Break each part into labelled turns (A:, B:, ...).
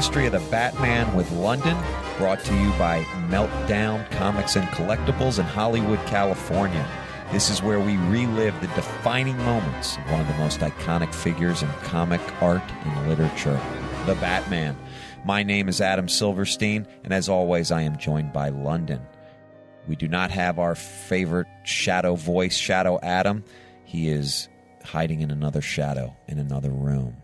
A: History of the Batman with Londyn, brought to you by Meltdown Comics and Collectibles in Hollywood, California. This is where we relive the defining moments of one of the most iconic figures in comic art and literature, the Batman. My name is Adam Silverstein, and as always, I am joined by Londyn. We do not have our favorite shadow voice, Shadow Adam. He is hiding in another shadow in another room.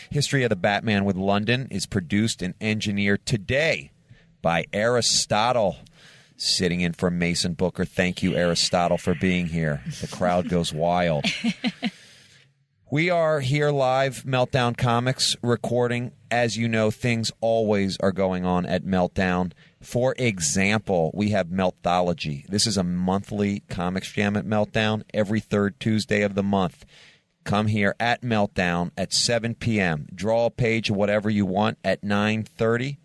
A: History of the Batman with Londyn is produced and engineered today by Aristotle, sitting in for Mason Booker. Thank you, Aristotle, for being here. The crowd goes wild. We are here live, Meltdown Comics, recording. As you know, things always are going on at Meltdown. For example, we have Meltthology. This is a monthly comics jam at Meltdown every third Tuesday of the month. Come here at Meltdown at 7 p.m. Draw a page of whatever you want at 9:30.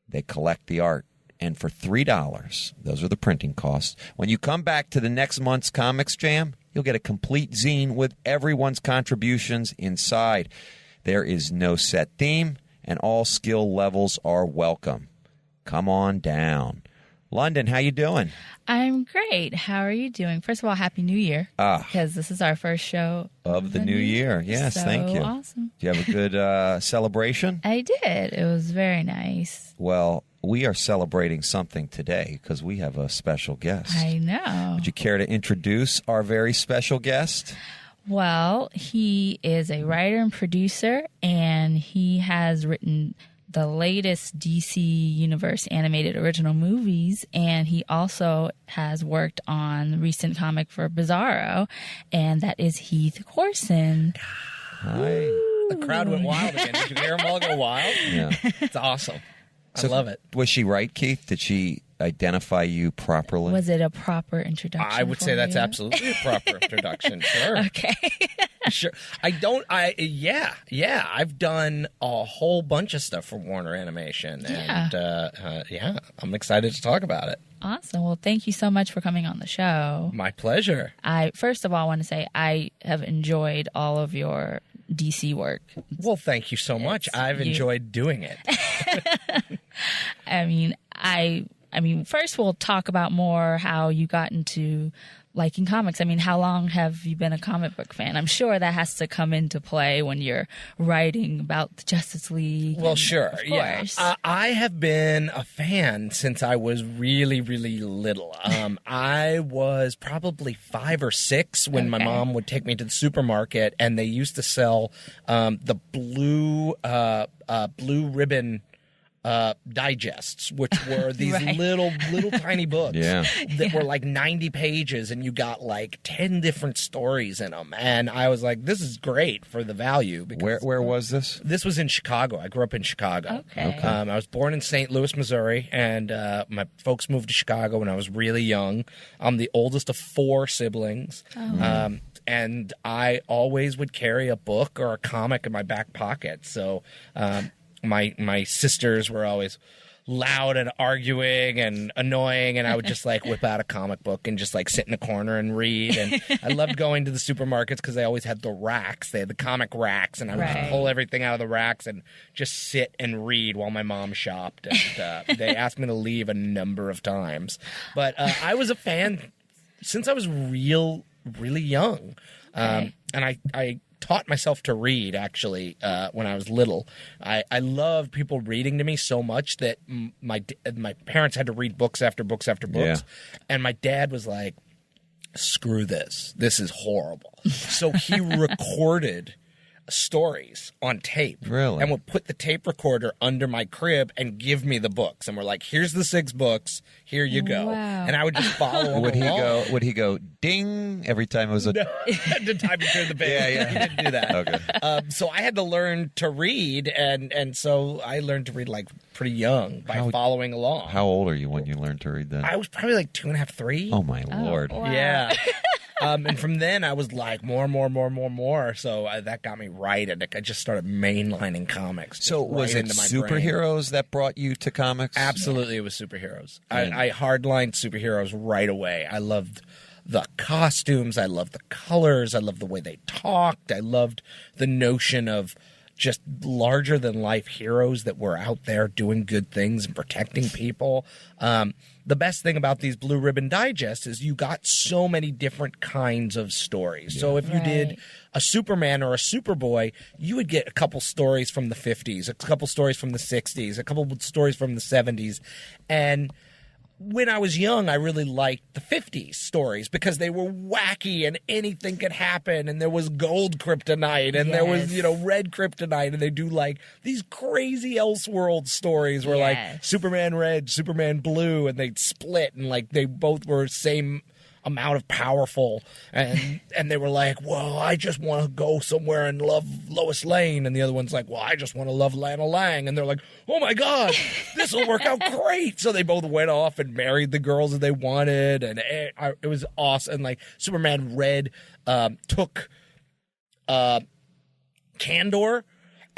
A: They collect the art. And for $3, those are the printing costs, when you come back to the next month's Comics Jam, you'll get a complete zine with everyone's contributions inside. There is no set theme, and all skill levels are welcome. Come on down. Londyn, how you doing?
B: I'm great. How are you doing? First of all, Happy New Year. Because this is our first show
A: of the new year. Yes,
B: so
A: thank you.
B: Awesome.
A: Do you have a good celebration?
B: I did. It was very nice.
A: Well, we are celebrating something today because we have a special guest.
B: I know.
A: Would you care to introduce our very special guest?
B: Well, he is a writer and producer, and he has written the latest DC Universe animated original movies, and he also has worked on the recent comic for Bizarro, and that is Heath Corson.
A: Hi.
C: The crowd went wild again. Did you hear them all go wild?
A: Yeah.
C: It's awesome. I love it.
A: Was she right, Keith? Did she identify you properly?
B: Was it a proper introduction?
C: I would say that's
B: you?
C: Absolutely a proper introduction. Sure.
B: Okay.
C: Sure. Yeah. I've done a whole bunch of stuff for Warner Animation. And I'm excited to talk about it.
B: Awesome. Well, thank you so much for coming on the show.
C: My pleasure.
B: I first of all want to say I have enjoyed all of your DC work.
C: Well, thank you so much. I've enjoyed doing it.
B: I mean, first we'll talk about more how you got into liking comics. I mean, how long have you been a comic book fan? I'm sure that has to come into play when you're writing about the Justice League.
C: Well, sure.
B: Of course.
C: Yeah. I have been a fan since I was really, really little. I was probably 5 or 6 when my mom would take me to the supermarket, and they used to sell the blue ribbon digests, which were these little tiny books that were like 90 pages, and you got like 10 different stories in them. And I was like, this is great for the value. Because
A: Where was this?
C: This was in Chicago. I grew up in Chicago.
B: Okay.
C: I was born in St. Louis, Missouri, and my folks moved to Chicago when I was really young. I'm the oldest of 4 siblings. And I always would carry a book or a comic in my back pocket. So my sisters were always loud and arguing and annoying, and I would just like whip out a comic book and just like sit in a corner and read. And I loved going to the supermarkets because they always had the racks. They had the comic racks, and I would just pull everything out of the racks and just sit and read while my mom shopped. And they asked me to leave a number of times. But I was a fan since I was really young. And I taught myself to read, actually, when I was little. I loved people reading to me so much that my parents had to read books after books after books. Yeah. And my dad was like, screw this. This is horrible. So he recorded stories on tape.
A: Really?
C: And would put the tape recorder under my crib and give me the books. And we're like, here's the 6 books. Here you go.
B: Wow.
C: And I would just follow him along.
A: Would he go ding every time it was a...
C: No, the time you turn the page.
A: Yeah.
C: He didn't do that.
A: Okay.
C: So I had to learn to read, and so I learned to read like pretty young by following along.
A: How old are you when you learned to read that?
C: I was probably like 2.5, 3.
A: Oh, my Lord.
B: Wow.
C: Yeah. And from then I was like more. So that got me right, and I just started mainlining comics.
A: So was it superheroes that brought you to comics?
C: Absolutely, it was superheroes. I hardlined superheroes right away. I loved the costumes. I loved the colors. I loved the way they talked. I loved the notion of just larger than life heroes that were out there doing good things and protecting people. The best thing about these Blue Ribbon Digests is you got so many different kinds of stories. So if you did a Superman or a Superboy, you would get a couple stories from the 50s, a couple stories from the 60s, a couple stories from the 70s. And when I was young, I really liked the 50s stories because they were wacky and anything could happen. And there was gold kryptonite and there was, red kryptonite. And they do like these crazy Elseworld stories where like Superman red, Superman blue, and they'd split and like they both were same amount of powerful. And they were like, well, I just want to go somewhere and love Lois Lane. And the other one's like, well, I just want to love Lana Lang. And they're like, oh my God, this will work out great. So they both went off and married the girls that they wanted. And it was awesome. And like Superman red took Candor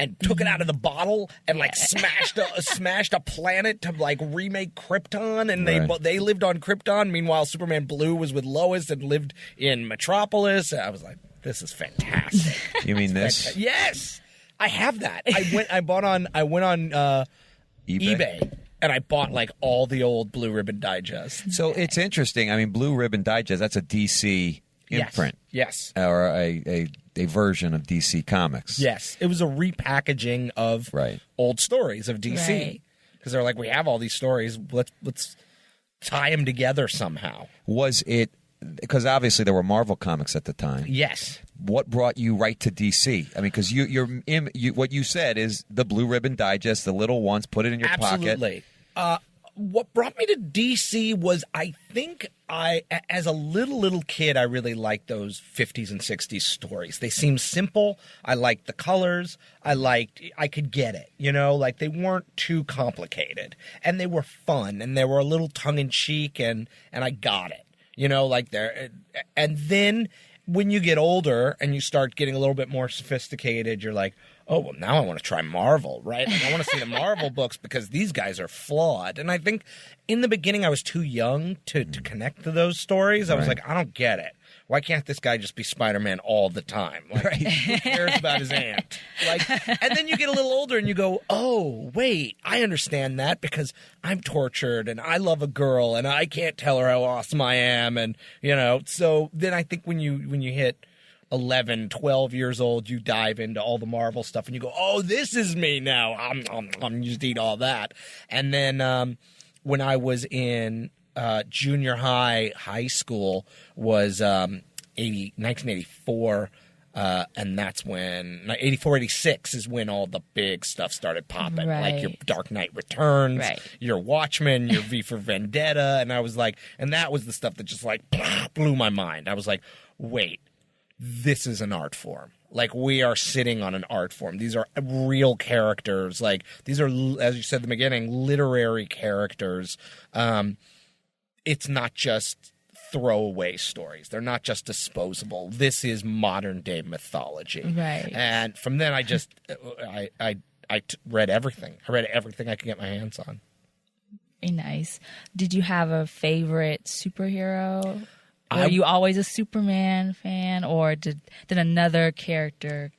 C: and took it out of the bottle and like smashed a planet to like remake Krypton, and they lived on Krypton. Meanwhile, Superman Blue was with Lois and lived in Metropolis. I was like, this is fantastic.
A: You mean this?
C: Yes, I have that. I went on eBay. And I bought like all the old Blue Ribbon Digests.
A: So it's interesting. I mean, Blue Ribbon Digest, that's a DC imprint.
C: Yes.
A: Or a version of DC Comics.
C: Yes. It was a repackaging of old stories of DC. Because they're like, we have all these stories. Let's tie them together somehow.
A: Was it, because obviously there were Marvel comics at the time.
C: Yes.
A: What brought you right to DC? I mean, because what you said is the Blue Ribbon Digest, the little ones, put it in your pocket.
C: Absolutely. What brought me to DC was, I think as a little kid, I really liked those 50s and 60s stories. They seemed simple. I liked the colors. I could get it, like they weren't too complicated, and they were fun, and they were a little tongue in cheek, and I got it, like there. And then when you get older and you start getting a little bit more sophisticated, you're like, oh, well, now I want to try Marvel, right? Like, I want to see the Marvel books because these guys are flawed. And I think in the beginning I was too young to connect to those stories. I was like, I don't get it. Why can't this guy just be Spider-Man all the time? Like, who cares about his aunt? Like, and then you get a little older and you go, oh, wait, I understand that because I'm tortured and I love a girl and I can't tell her how awesome I am. And, so then I think when you hit 11, 12 years old, you dive into all the Marvel stuff and you go, oh, this is me now. I'm just eat all that. And then when I was in junior high school was 1984, and that's when 84, 86 is when all the big stuff started popping, like your Dark Knight Returns, your Watchmen, your V for Vendetta, and I was like, and that was the stuff that just like blew my mind. I was like, wait, this is an art form. Like, we are sitting on an art form. These are real characters. Like, these are, as you said at the beginning, literary characters. It's not just throwaway stories. They're not just disposable. This is modern day mythology.
B: Right.
C: And from then I just I read everything. I read everything I could get my hands on.
B: Very nice. Did you have a favorite superhero? Were you always a Superman fan, or did another character?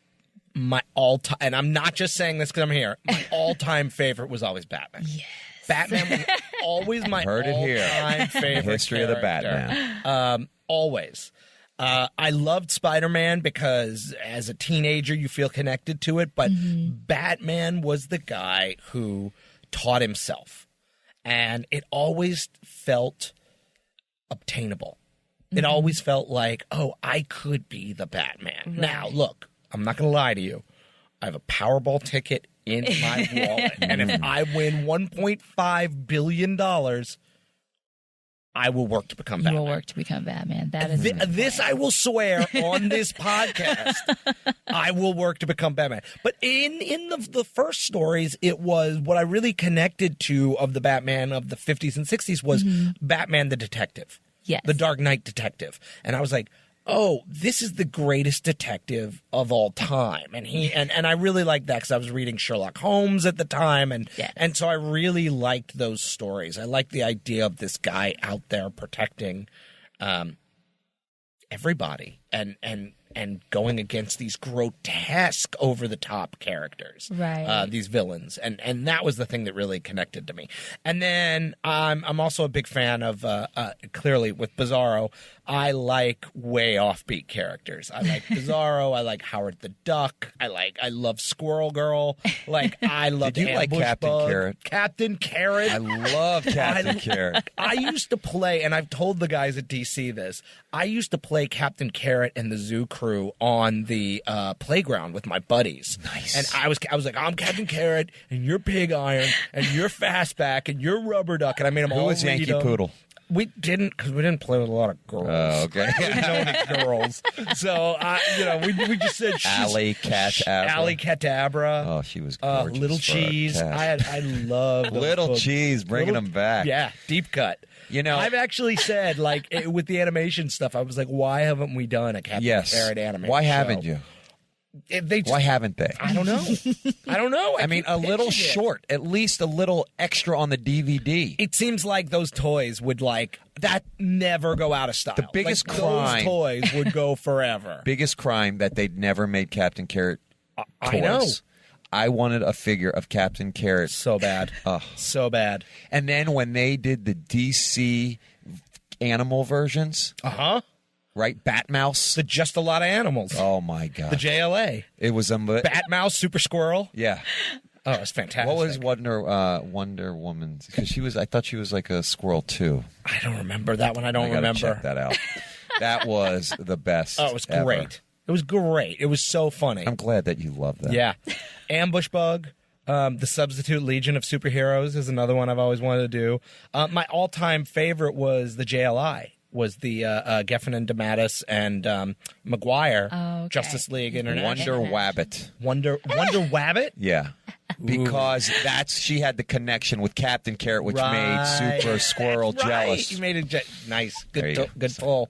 C: My all-time, and I'm not just saying this because I'm here, my all-time favorite was always Batman.
B: Yes.
C: Batman was always my all-time favorite
A: history
C: character.
A: of the Batman.
C: Always. I loved Spider-Man because as a teenager you feel connected to it, but Batman was the guy who taught himself, and it always felt obtainable. It always felt like, oh, I could be the Batman. Right. Now, look, I'm not going to lie to you. I have a Powerball ticket in my wallet, and if I win $1.5 billion, I will work to become Batman.
B: You will work to become Batman. That is
C: this I will swear on this podcast. I will work to become Batman. But in the first stories, it was what I really connected to of the Batman of the 50s and 60s was Batman the detective.
B: Yes.
C: The Dark Knight detective. And I was like, oh, this is the greatest detective of all time. And I really liked that because I was reading Sherlock Holmes at the time. And so I really liked those stories. I liked the idea of this guy out there protecting everybody. And and going against these grotesque, over the top characters,
B: Right.
C: These villains, and that was the thing that really connected to me. And then I'm also a big fan of clearly with Bizarro. I like way offbeat characters. I like Bizarro. I like Howard the Duck. I love Squirrel Girl. Like I love.
A: Did you like Captain Carrot?
C: Captain Carrot.
A: I love Captain Carrot.
C: I used to play, and I've told the guys at DC this. I used to play Captain Carrot and the Zoo Crew on the playground with my buddies.
A: Nice.
C: And I was like, I'm Captain Carrot, and you're Pig Iron, and you're Fastback, and you're Rubber Duck, and I made them all.
A: Who was Yankee Poodle?
C: We didn't, because we didn't play with a lot of girls.
A: Oh, okay.
C: We didn't know any girls. So, we just said
A: Alley Catabra. Oh, she was gorgeous.
C: Little Cheese. I love those
A: Little
C: books.
A: Cheese, bringing them back.
C: Yeah, deep cut.
A: You know,
C: I've actually said, like, with the animation stuff, I was like, why haven't we done a Captain Carrot animation
A: Why
C: show?
A: haven't you? Why haven't they?
C: I don't know. I don't know.
A: I mean, a little short, at least a little extra on the DVD.
C: It seems like those toys would that never go out of style.
A: The biggest crime.
C: Those toys would go forever.
A: Biggest crime that they'd never made Captain Carrot toys.
C: I know.
A: I wanted a figure of Captain Carrot.
C: So bad. So bad.
A: And then when they did the DC animal versions. Right? Batmouse.
C: Just a lot of animals.
A: Oh, my God.
C: The JLA.
A: It was a...
C: Batmouse, Super Squirrel.
A: Yeah.
C: Oh, it's fantastic.
A: What was Wonder Woman's? Because I thought she was like a squirrel, too.
C: I don't remember that one. I don't remember.
A: Check that out. That was the best.
C: Oh, it was
A: ever.
C: great. It was great. It was so funny.
A: I'm glad that you love that.
C: Yeah. Ambush Bug. The Substitute Legion of Superheroes is another one I've always wanted to do. My all-time favorite was the JLI. Was the Geffen and DeMatteis and Maguire Justice League International.
A: Wonder Wabbit.
C: Wonder Wabbit?
A: Yeah. Because she had the connection with Captain Carrot, which made Super Squirrel jealous.
C: You made it nice. Good pull.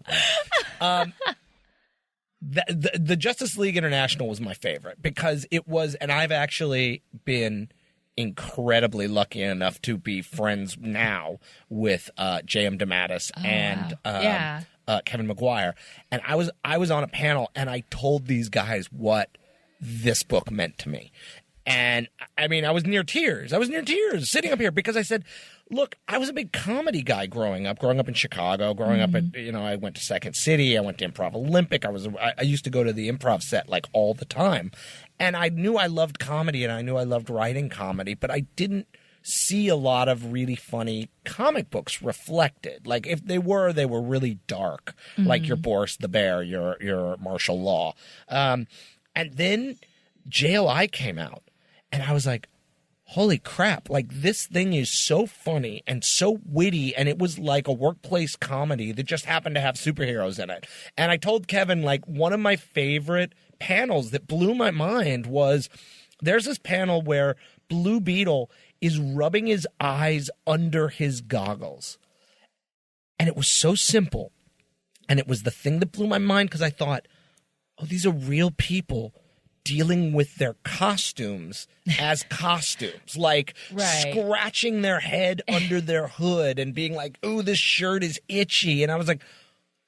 C: The Justice League International was my favorite because it was, and I've actually been incredibly lucky enough to be friends now with J.M. DeMatteis and Kevin Maguire. And I was on a panel and I told these guys what this book meant to me. And I mean, I was near tears. Sitting up here because I said, look, I was a big comedy guy growing up in Chicago, growing up at, I went to Second City, I went to Improv Olympic. I used to go to the improv set like all the time. And I knew I loved comedy and I knew I loved writing comedy, but I didn't see a lot of really funny comic books reflected. Like if they were really dark, like your Boris the Bear, your Martial Law. And then JLI came out and I was like, holy crap, like this thing is so funny and so witty, and it was like a workplace comedy that just happened to have superheroes in it. And I told Kevin, like, one of my favorite panels that blew my mind was there's this panel where Blue Beetle is rubbing his eyes under his goggles. And it was so simple. And it was the thing that blew my mind because I thought, oh, these are real people dealing with their costumes as costumes, like scratching their head under their hood and being like, "Ooh, this shirt is itchy." And I was like,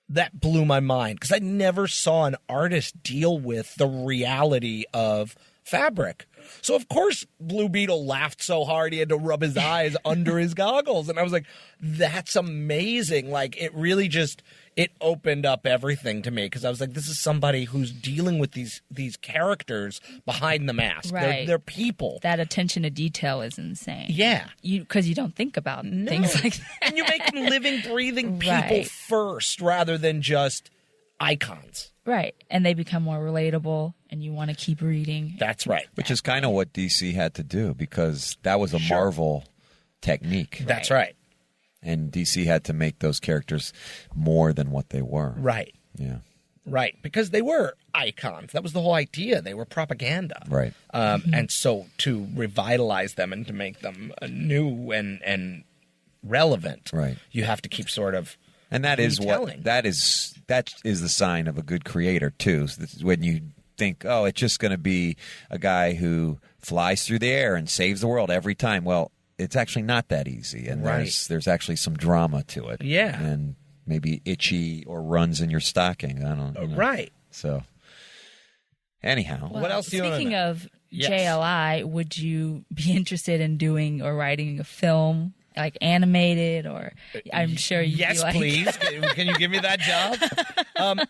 C: that blew my mind because I never saw an artist deal with the reality of fabric. So of course Blue Beetle laughed so hard he had to rub his eyes under his goggles. And I was like, that's amazing. Like it really just, it opened up everything to me because I was like, this is somebody who's dealing with these characters behind the mask.
B: Right.
C: They're people.
B: That attention to detail is insane.
C: Yeah.
B: Because you don't think about things like that.
C: And you make them living, breathing people first rather than just icons.
B: Right. And they become more relatable and you want to keep reading.
C: That's right.
A: Which is kind of what DC had to do because that was a Marvel technique.
C: That's right.
A: And DC had to make those characters more than what they were.
C: Right.
A: Yeah.
C: Right. Because they were icons. That was the whole idea. They were propaganda.
A: Right.
C: And so to revitalize them and to make them new and relevant, you have to keep sort of
A: and that is what that is the sign of a good creator too. So when you think, oh, it's just going to be a guy who flies through the air and saves the world every time. Well, it's actually not that easy, and there's actually some drama to it.
C: Yeah,
A: and maybe itchy or runs in your stocking. I don't know.
C: Right.
A: So Anyhow,
B: Well,
C: What else do you wanna
B: Speaking
C: know?
B: of
C: Yes.
B: JLI, would you be interested in doing or writing a film, like animated, or I'm sure you'd
C: Yes,
B: be like,
C: please. Can you give me that job?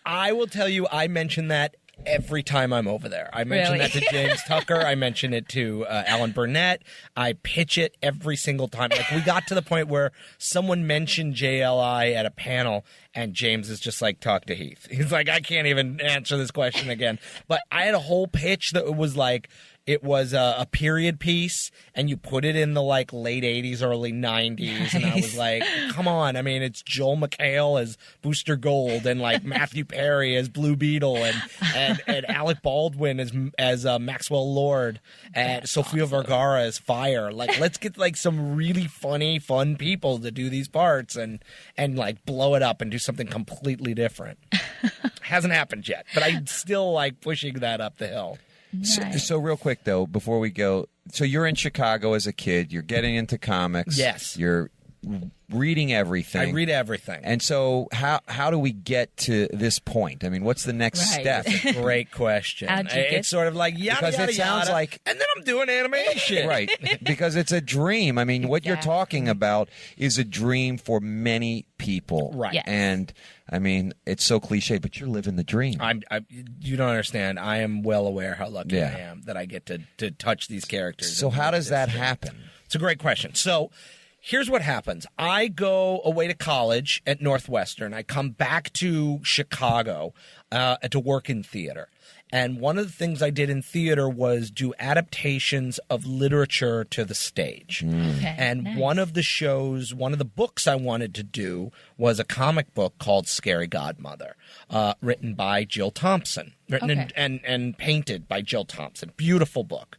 C: I will tell you, I mention that every time I'm over there. I mention
B: Really?
C: that to James Tucker. I mention it to Alan Burnett. I pitch it every single time. Like, we got to the point where someone mentioned JLI at a panel, and James is just like, talk to Heath. He's like, I can't even answer this question again. But I had a whole pitch that was like, it was a period piece, and you put it in the like late 80s, early 90s, and I was like, come on. I mean, it's Joel McHale as Booster Gold, and like Matthew Perry as Blue Beetle, and Alec Baldwin as Maxwell Lord, and Sofia Vergara as Fire. Like, let's get like some really funny, fun people to do these parts and like blow it up and do something completely different. Hasn't happened yet, but I'm still like pushing that up the hill.
A: So real quick though, before we go, so you're in Chicago as a kid. You're getting into comics.
C: Yes.
A: You're reading everything.
C: I read everything.
A: And so how do we get to this point? I mean, what's the next
B: Right.
A: step?
C: Great question.
B: How'd you get-
C: It's sort of like yada
A: Because
C: yada
A: it sounds
C: yada,
A: like-
C: and then I'm doing animation.
A: Right. Because it's a dream. I mean, what you're
B: Exactly.
A: talking about is a dream for many people.
C: Right.
B: Yes.
A: And I mean, it's so cliche, but you're living the dream.
C: You don't understand. I am well aware how lucky
A: Yeah.
C: I am that I get to touch these characters.
A: So
C: and
A: how
C: make
A: does
C: this
A: that
C: thing.
A: happen?
C: It's a great question. So here's what happens. I go away to college at Northwestern. I come back to Chicago to work in theater. And one of the things I did in theater was do adaptations of literature to the stage.
B: Okay,
C: And
B: nice.
C: one of the books I wanted to do was a comic book called Scary Godmother, written by Jill Thompson, written
B: Okay.
C: and painted by Jill Thompson. Beautiful book.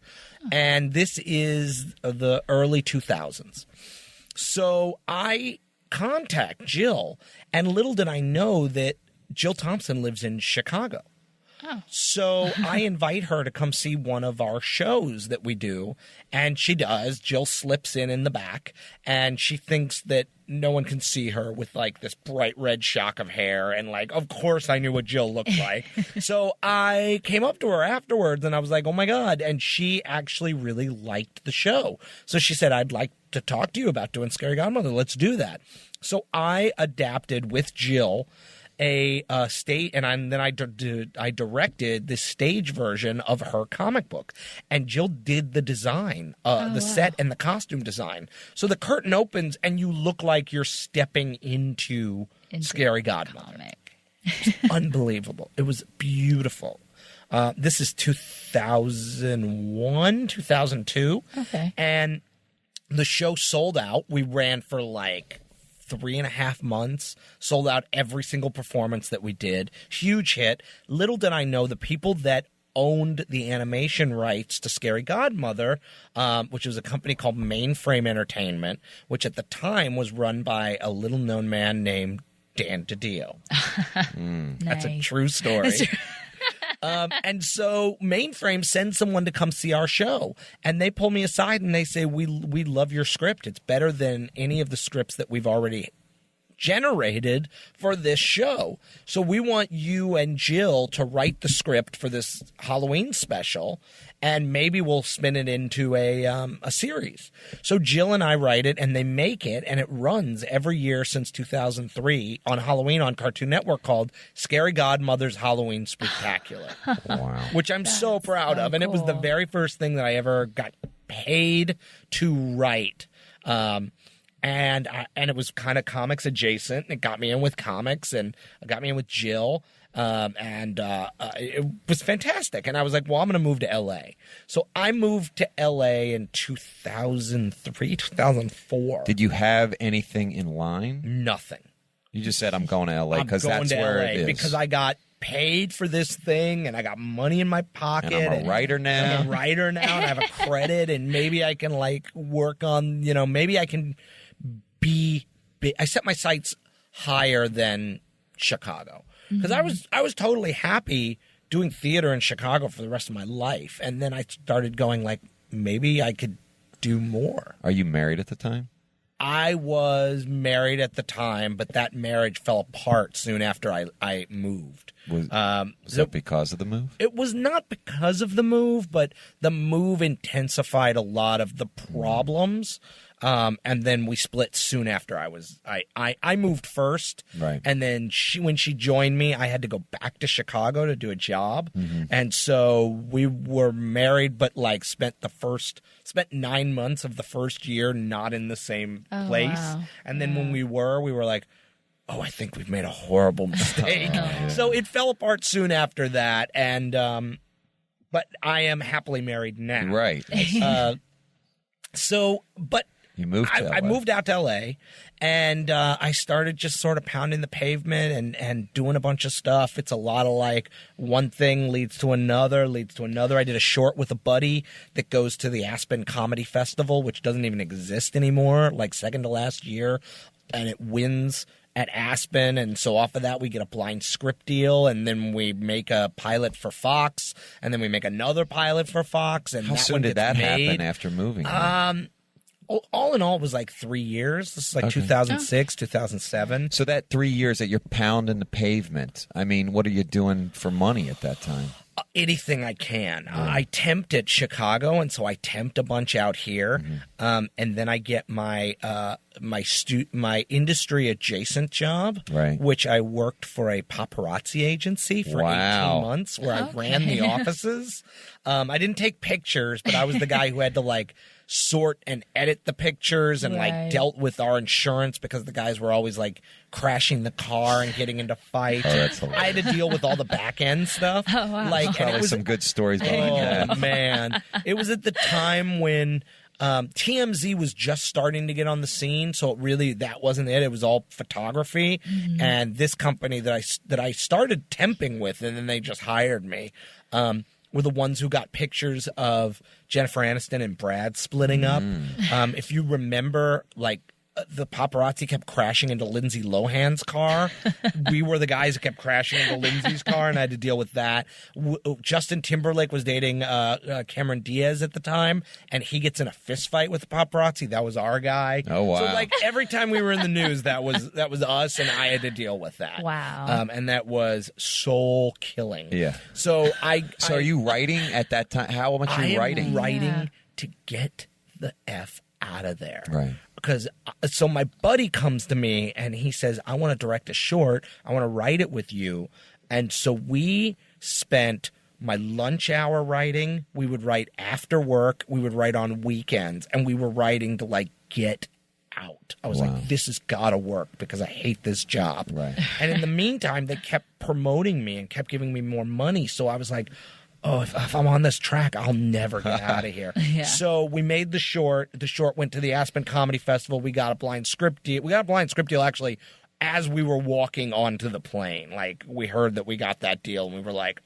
C: And this is the early 2000s. So I contact Jill, and little did I know that Jill Thompson lives in Chicago.
B: Oh.
C: So I invite her to come see one of our shows that we do, and she does. Jill slips in the back, and she thinks that no one can see her with like this bright red shock of hair, and like, of course I knew what Jill looked like. So I came up to her afterwards, and I was like, oh my God, and she actually really liked the show. So she said, I'd like to talk to you about doing Scary Godmother. Let's do that. So I adapted with Jill a state, and then I directed the stage version of her comic book, and Jill did the design, the set and the costume design. So the curtain opens, and you look like you're stepping into Scary Godmother.
B: Comic.
C: Unbelievable! It was beautiful. This is 2001, 2002,
B: Okay.
C: and the show sold out. We ran for like 3.5 months, sold out every single performance that we did. Huge hit. Little did I know the people that owned the animation rights to Scary Godmother, which was a company called Mainframe Entertainment, which at the time was run by a little-known man named Dan DiDio. That's a
B: Nice.
C: true story. And so Mainframe sends someone to come see our show, and they pull me aside and they say, we love your script. It's better than any of the scripts that we've already generated for this show. So we want you and Jill to write the script for this Halloween special, and maybe we'll spin it into a series. So Jill and I write it, and they make it, and it runs every year since 2003 on Halloween on Cartoon Network, called Scary Godmother's Halloween Spooktacular.
A: Wow.
C: Which I'm so proud
B: so
C: of. And it was the
B: cool.
C: very first thing that I ever got paid to write. And it was kind of comics adjacent. It got me in with comics, and it got me in with Jill. It was fantastic. And I was like, well, I'm going to move to L.A. So I moved to L.A. in 2003, 2004.
A: Did you have anything in line?
C: Nothing.
A: You just said, I'm going to LA
C: I'm
A: because
C: going
A: that's
C: to
A: where
C: LA
A: it is.
C: because I got paid for this thing, and I got money in my pocket.
A: And I'm a writer now.
C: I'm a writer now, and I have a credit, and maybe I can like work on, maybe I can be big. I set my sights higher than Chicago because I was totally happy doing theater in Chicago for the rest of my life, and then I started going like, maybe I could do more.
A: Are you married at the time?
C: I was married at the time, but that marriage fell apart soon after I moved.
A: Was that because of the move?
C: It was not because of the move, but the move intensified a lot of the problems. And then we split soon after I moved first.
A: Right.
C: And then when she joined me, I had to go back to Chicago to do a job. Mm-hmm. And so we were married, but like spent 9 months of the first year not in the same place.
B: Wow.
C: And then when we were like, oh, I think we've made a horrible mistake. So it fell apart soon after that. And, but I am happily married now.
A: Right.
C: But
A: you moved to LA.
C: I moved out to LA, and I started just sort of pounding the pavement and doing a bunch of stuff. It's a lot of like one thing leads to another. I did a short with a buddy that goes to the Aspen Comedy Festival, which doesn't even exist anymore, like second to last year, and it wins at Aspen, and so off of that we get a blind script deal, and then we make a pilot for Fox, and then we make another pilot for Fox. And
A: how soon did that happen after moving?
C: All in all, it was like 3 years. This is like 2006, 2007.
A: So that 3 years that you're pounding the pavement, I mean, what are you doing for money at that time?
C: Anything I can. I temped at Chicago, and so I temped a bunch out here, and then I get my my industry adjacent job, which I worked for a paparazzi agency for 18 months, where I ran the offices. I didn't take pictures, but I was the guy who had to like sort and edit the pictures and like dealt with our insurance because the guys were always like crashing the car and getting into fights. I had to deal with all the back end stuff.
B: Oh, wow.
C: Like,
A: Probably
C: and it was
A: some good stories behind that.
C: Man, it was at the time when TMZ was just starting to get on the scene, so that wasn't it. It was all photography, and this company that I started temping with, and then they just hired me. Were the ones who got pictures of Jennifer Aniston and Brad splitting up. If you remember, like, the paparazzi kept crashing into Lindsay Lohan's car. We were the guys that kept crashing into Lindsay's car, and I had to deal with that. Justin Timberlake was dating Cameron Diaz at the time, and he gets in a fist fight with the paparazzi. That was our guy.
A: Oh, wow.
C: So, like, every time we were in the news, that was us, and I had to deal with that.
B: Wow.
C: And that was soul killing.
A: Yeah.
C: So
A: are you writing at that time? How much are you writing?
C: I am writing to get the F out of there.
A: Right.
C: Because so my buddy comes to me and he says, I want to direct a short. I want to write it with you. And so we spent my lunch hour writing. We would write after work. We would write on weekends. And we were writing to like get out. I was like, this has got to work because I hate this job.
A: Right.
C: And in the meantime, they kept promoting me and kept giving me more money. So I was like, oh, if I'm on this track, I'll never get out of here. So we made the short. The short went to the Aspen Comedy Festival. We got a blind script deal. We got a blind script deal actually as we were walking onto the plane. Like, we heard that we got that deal, and we were like,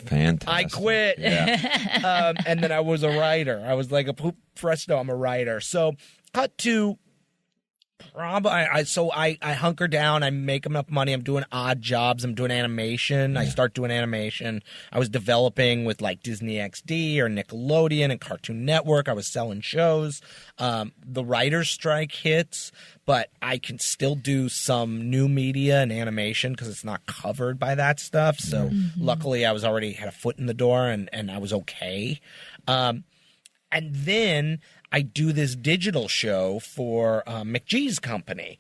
A: fantastic.
C: I quit.
A: Yeah.
C: And then I was a writer. I was like, presto, I'm a writer. So cut to... I hunker down. I make enough money. I'm doing odd jobs. I'm doing animation. I start doing animation. I was developing with like Disney XD or Nickelodeon and Cartoon Network. I was selling shows. The writer's strike hits, but I can still do some new media and animation because it's not covered by that stuff. So luckily I was already had a foot in the door and I was okay. And then I do this digital show for McGee's company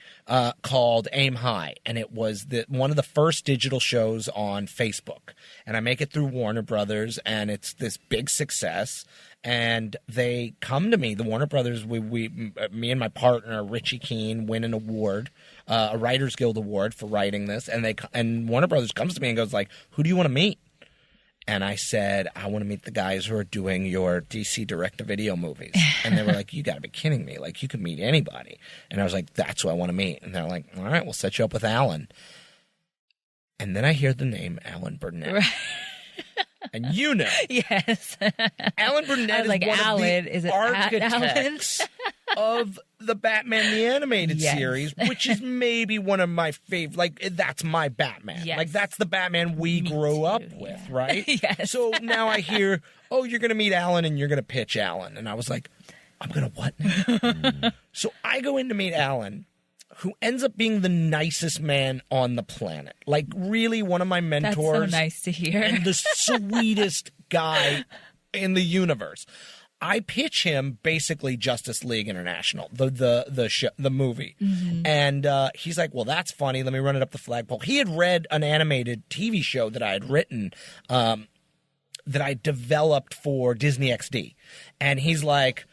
C: called Aim High, and it was one of the first digital shows on Facebook. And I make it through Warner Brothers, and it's this big success. And they come to me, the Warner Brothers. Me and my partner Richie Keene win an award, a Writers Guild award for writing this. And Warner Brothers comes to me and goes like, "Who do you want to meet?" And I said, I want to meet the guys who are doing your DC direct-to-video movies. And they were like, you got to be kidding me. Like, you can meet anybody. And I was like, that's who I want to meet. And they're like, all right, we'll set you up with Alan. And then I hear the name Alan Burnett. Right. And you know.
B: Yes.
C: Alan Burnett is
B: like,
C: one
B: Alan,
C: of the architects of the Batman the Animated Series, which is maybe one of my favorite. Like, that's my Batman.
B: Yes.
C: Like, that's the Batman we grew up with, right?
B: Yes.
C: So now I hear, oh, you're going to meet Alan and you're going to pitch Alan. And I was like, I'm going to what now? So I go in to meet Alan, who ends up being the nicest man on the planet. Like, really one of my mentors.
B: That's so nice to hear.
C: And the sweetest guy in the universe. I pitch him basically Justice League International, the movie. And he's like, well, that's funny. Let me run it up the flagpole. He had read an animated TV show that I had written that I developed for Disney XD. And he's like,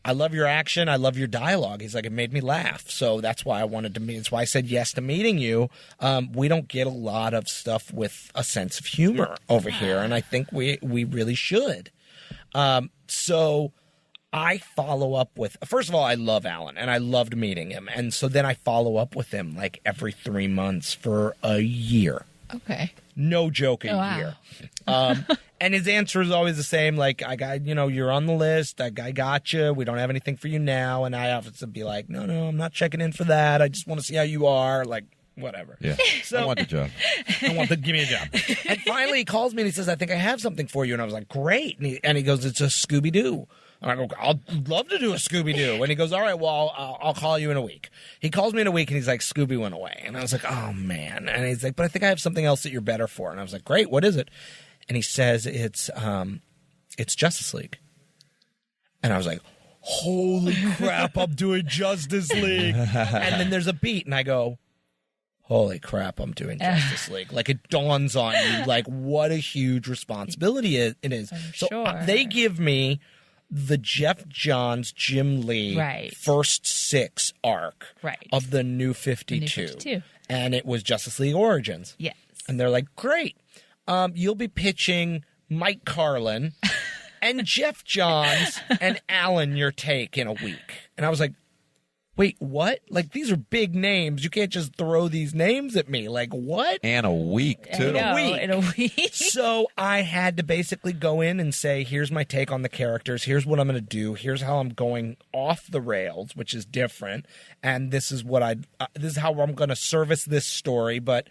C: I love your action. I love your dialogue. He's like, it made me laugh. So that's why I wanted to meet. That's why I said yes to meeting you. We don't get a lot of stuff with a sense of humor over here. And I think we really should. So I follow up with, first of all, I love Alan and I loved meeting him. And so then I follow up with him like every 3 months for a year.
B: Okay.
C: No joke, a year. And his answer is always the same. Like, I got, you're on the list. I got you. We don't have anything for you now. And I have to be like, no, I'm not checking in for that. I just want to see how you are. Like, whatever.
A: Yeah.
C: So,
A: I want the job.
C: Give me a job. And finally he calls me and he says, I think I have something for you. And I was like, great. And he goes, it's a Scooby-Doo. And I go, I'd love to do a Scooby-Doo. And he goes, all right, well, I'll call you in a week. He calls me in a week and he's like, Scooby went away. And I was like, oh, man. And he's like, but I think I have something else that you're better for. And I was like, great, what is it? And he says, it's Justice League. And I was like, holy crap, I'm doing Justice League. And then there's a beat and I go, holy crap, I'm doing Justice League. Like, it dawns on you, like, what a huge responsibility it is. So they give me the Jeff Johns, Jim Lee first 6 arc of the New 52. And it was Justice League Origins.
B: Yes.
C: And they're like, great. You'll be pitching Mike Carlin and Jeff Johns and Alan your take in a week. And I was like, wait, what? Like, these are big names. You can't just throw these names at me. Like, what?
A: And a week, too.
B: In a week.
C: So I had to basically go in and say, here's my take on the characters. Here's what I'm going to do. Here's how I'm going off the rails, which is different. And this is what this is how I'm going to service this story, but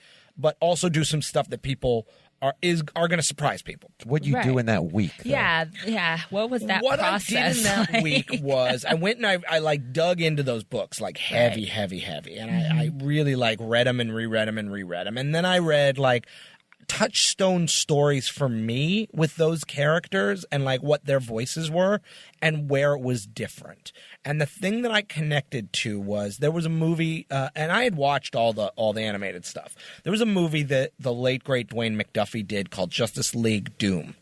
C: also do some stuff that people are going to surprise people.
A: What'd you do in that week, though?
B: Yeah. What was that process?
C: What I did in that week was I went and I like dug into those books like heavy. And I really like read them and reread them. And then I read like touchstone stories for me with those characters and like what their voices were and where it was different. And the thing that I connected to was there was a movie, and I had watched all the animated stuff. There was a movie that the late great Dwayne McDuffie did called Justice League Doom,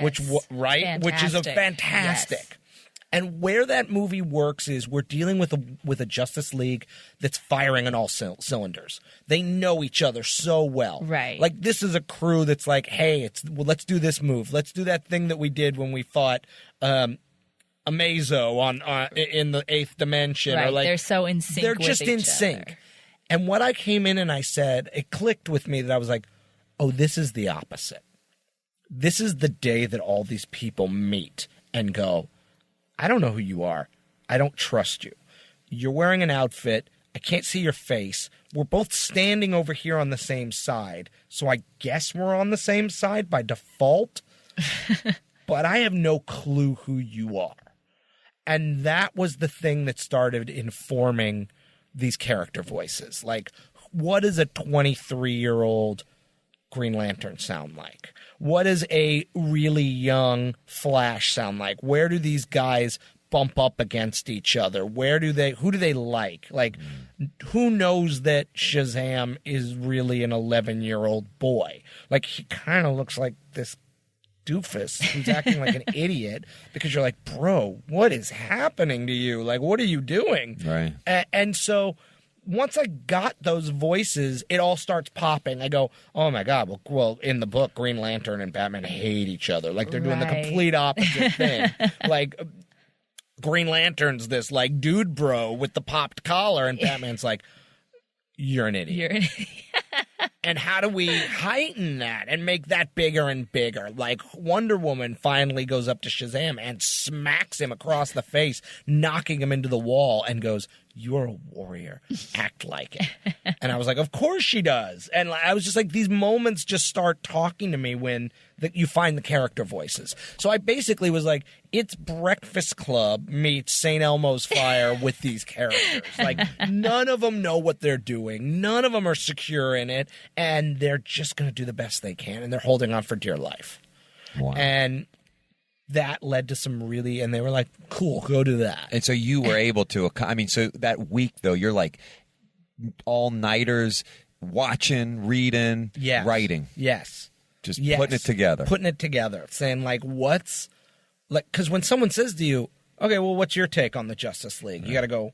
C: which is a fantastic. Yes. And where that movie works is we're dealing with a Justice League that's firing on all cylinders. They know each other so well. Right. Like, this is a crew that's like, hey, let's do this move. Let's do that thing that we did when we fought Amazo in the 8th dimension.
B: Right.
C: Or like,
B: they're so in sync.
C: They're just in sync. And what I came in and I said, it clicked with me that I was like, oh, this is the opposite. This is the day that all these people meet and go, I don't know who you are. I don't trust you. You're wearing an outfit. I can't see your face. We're both standing over here on the same side. So I guess we're on the same side by default. But I have no clue who you are. And that was the thing that started informing these character voices. Like, what does a 23-year-old Green Lantern sound like? What does a really young Flash sound like? Where do these guys bump up against each other? Who do they like? Like, who knows that Shazam is really an 11-year-old boy? Like, he kind of looks like this doofus who's acting like an idiot because you're like, bro, what is happening to you? Like, what are you doing?
A: Right.
C: And so once I got those voices, it all starts popping. I go, oh my God, well, in the book, Green Lantern and Batman hate each other. Like, they're doing the complete opposite thing. Like, Green Lantern's this, like, dude bro with the popped collar, and Batman's like, you're an idiot. And how do we heighten that and make that bigger and bigger? Like, Wonder Woman finally goes up to Shazam and smacks him across the face, knocking him into the wall, and goes, you're a warrior. Act like it. And I was like, of course she does. And I was just like, these moments just start talking to me when you find the character voices. So I basically was like, it's Breakfast Club meets St. Elmo's Fire with these characters. Like, none of them know what they're doing. None of them are secure in it. And they're just going to do the best they can. And they're holding on for dear life.
A: Wow.
C: And that led to some really, and they were like, cool, go do that.
A: And so you were able to, I mean, so that week, though, you're like all-nighters, watching, reading, writing.
C: Yes.
A: Just putting it together.
C: Putting it together. Saying, like, what's, like, because when someone says to you, okay, well, what's your take on the Justice League? You got to go,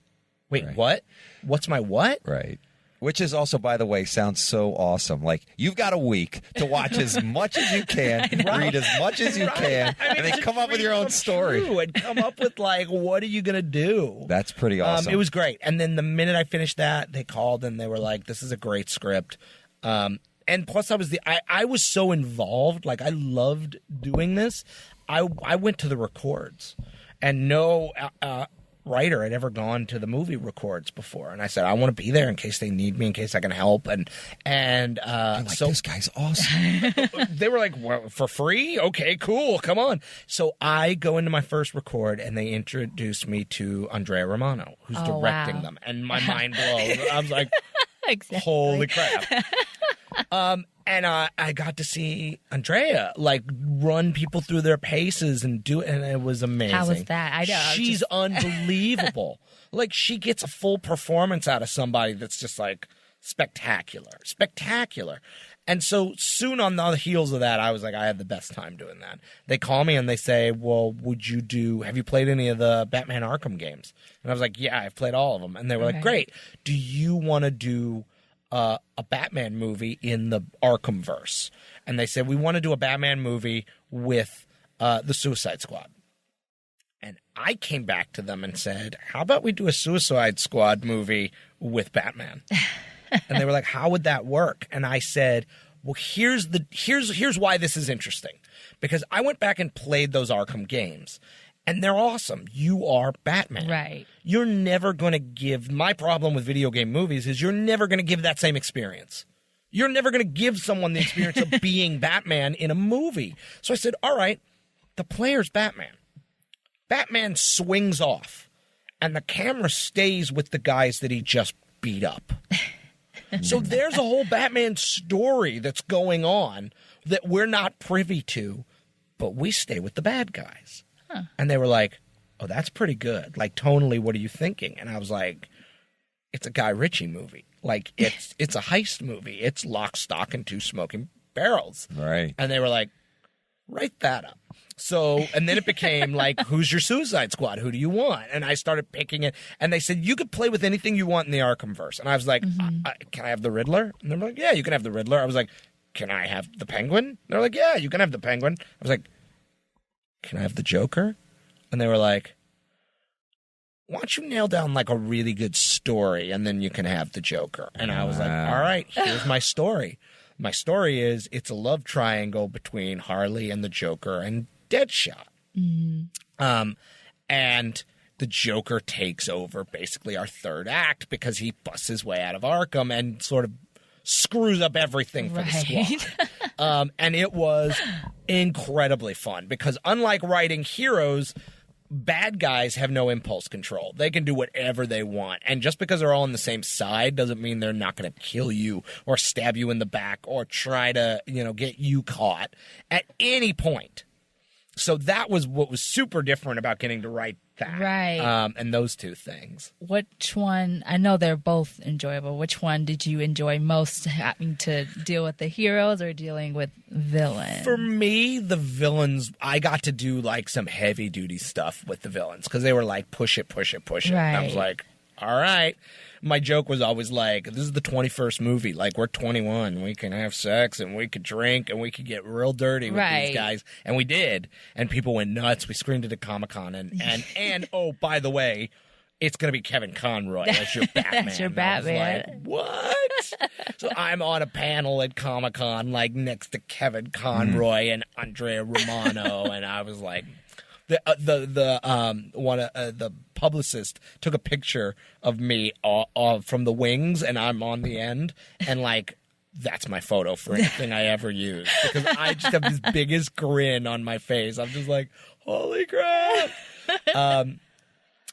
C: wait, what? What's my what?
A: Right. Which is also, by the way, sounds so awesome. Like, you've got a week to watch as much as you can, read as much as you can, and then come up with your own story.
C: And come up with, like, what are you going to do?
A: That's pretty awesome.
C: It was great. And then the minute I finished that, they called and they were like, this is a great script. And plus, I was so involved. Like, I loved doing this. I went to the records, and no writer had ever gone to the movie records before, and I said I want to be there in case they need me, in case I can help, and
A: like,
C: so
A: this guy's awesome.
C: they were like, well, for free? Okay, cool, come on. So I go into my first record, and they introduce me to Andrea Romano, who's directing them, and my mind blows. I was like,
B: exactly.
C: Holy crap. And I got to see Andrea, like, run people through their paces and do it, and it was amazing.
B: How was that? I know.
C: She's unbelievable. Like, she gets a full performance out of somebody that's just, like, spectacular. And so soon on the heels of that, I was like, I had the best time doing that. They call me and they say, well, have you played any of the Batman Arkham games? And I was like, yeah, I've played all of them. And they were like, great. Do you want to do a Batman movie in the Arkham verse? And they said, we want to do a Batman movie with the Suicide Squad. And I came back to them and said, how about we do a Suicide Squad movie with Batman? And they were like, how would that work? And I said, well, here's why this is interesting. Because I went back and played those Arkham games. And they're awesome. You are Batman.
B: Right.
C: You're never going to give... My problem with video game movies is you're never going to give that same experience. You're never going to give someone the experience of being Batman in a movie. So I said, all right, the player's Batman. Batman swings off, and the camera stays with the guys that he just beat up. So there's a whole Batman story that's going on that we're not privy to, but we stay with the bad guys. Huh. And they were like, oh, that's pretty good. Like, tonally, what are you thinking? And I was like, it's a Guy Ritchie movie. Like, it's a heist movie. It's Lock, Stock, and Two Smoking Barrels.
A: Right.
C: And they were like, write that up. So, and then it became like, who's your Suicide Squad? Who do you want? And I started picking it. And they said, you could play with anything you want in the Arkhamverse. And I was like, can I have the Riddler? And they're like, yeah, you can have the Riddler. I was like, can I have the Penguin? They're like, yeah, you can have the Penguin. I was like, can I have the Joker? And they were like, why don't you nail down like a really good story and then you can have the Joker? And I was like, all right, here's my story. My story is it's a love triangle between Harley and the Joker and Deadshot. Mm-hmm. And the Joker takes over basically our third act because he busts his way out of Arkham and sort of screws up everything for the squad. And it was incredibly fun because unlike writing heroes, bad guys have no impulse control. They can do whatever they want. And just because they're all on the same side doesn't mean they're not going to kill you or stab you in the back or try to, get you caught at any point. So that was what was super different about getting to write that.
B: Right.
C: And those two things.
B: Which one, I know they're both enjoyable. Which one did you enjoy most, having to deal with the heroes or dealing with villains?
C: For me, the villains, I got to do like some heavy duty stuff with the villains because they were like, push it.
B: Right.
C: And I was like, all right. My joke was always like, this is the 21st movie. Like, we're 21. We can have sex and we could drink and we could get real dirty with these guys. And we did. And people went nuts. We screamed it at Comic-Con. And oh, by the way, it's going to be Kevin Conroy as your Batman.
B: That's your Batman.
C: I was like, what? So I'm on a panel at Comic-Con, like, next to Kevin Conroy and Andrea Romano. And I was like, The publicist took a picture of me from the wings, and I'm on the end, and like that's my photo for anything I ever use, because I just have this biggest grin on my face. I'm just like, holy crap.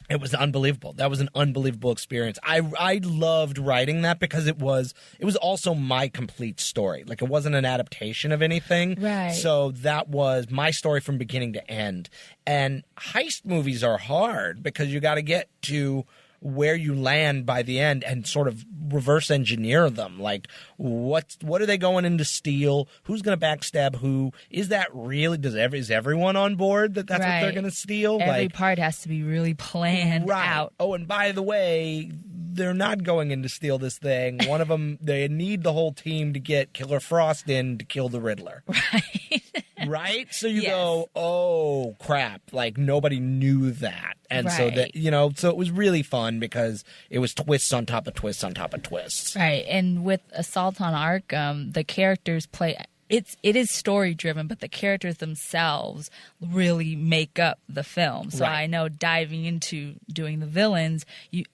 C: It was unbelievable. That was an unbelievable experience. I loved writing that because it was also my complete story. Like, it wasn't an adaptation of anything.
B: Right.
C: So that was my story from beginning to end. And heist movies are hard because you got to get to where you land by the end and sort of reverse engineer them. Like, what are they going in to steal? Who's going to backstab who? Is that really, is everyone on board that's what they're going to steal?
B: Every part has to be really planned out.
C: Oh, and by the way, they're not going in to steal this thing. One of them, they need the whole team to get Killer Frost in to kill the Riddler.
B: Right.
C: Right? So you go, oh, crap. Like, nobody knew that. And so that, so it was really fun because it was twists on top of twists on top of twists.
B: Right. And with Assault on Arkham, the characters it is story driven, but the characters themselves really make up the film. So I know diving into doing the villains,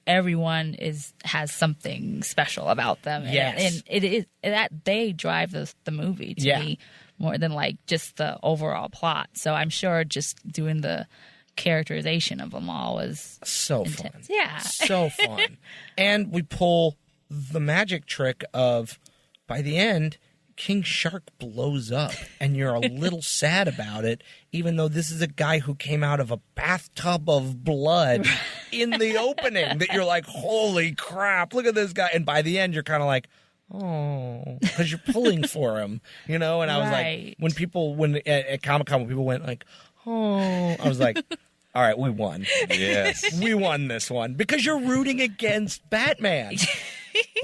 B: everyone has something special about them.
C: Yes.
B: And it is that they drive the movie to me more than like just the overall plot. So I'm sure just doing the characterization of them all was
C: so
B: intense.
C: fun.
B: Yeah.
C: So fun. And we pull the magic trick of, by the end, King Shark blows up, and you're a little sad about it, even though this is a guy who came out of a bathtub of blood in the opening, that you're like, holy crap, look at this guy. And by the end, you're kind of like, oh, because you're pulling for him, And I was like, when at Comic-Con, when people went like, oh, I was like, all right, we won.
A: Yes.
C: We won this one because you're rooting against Batman.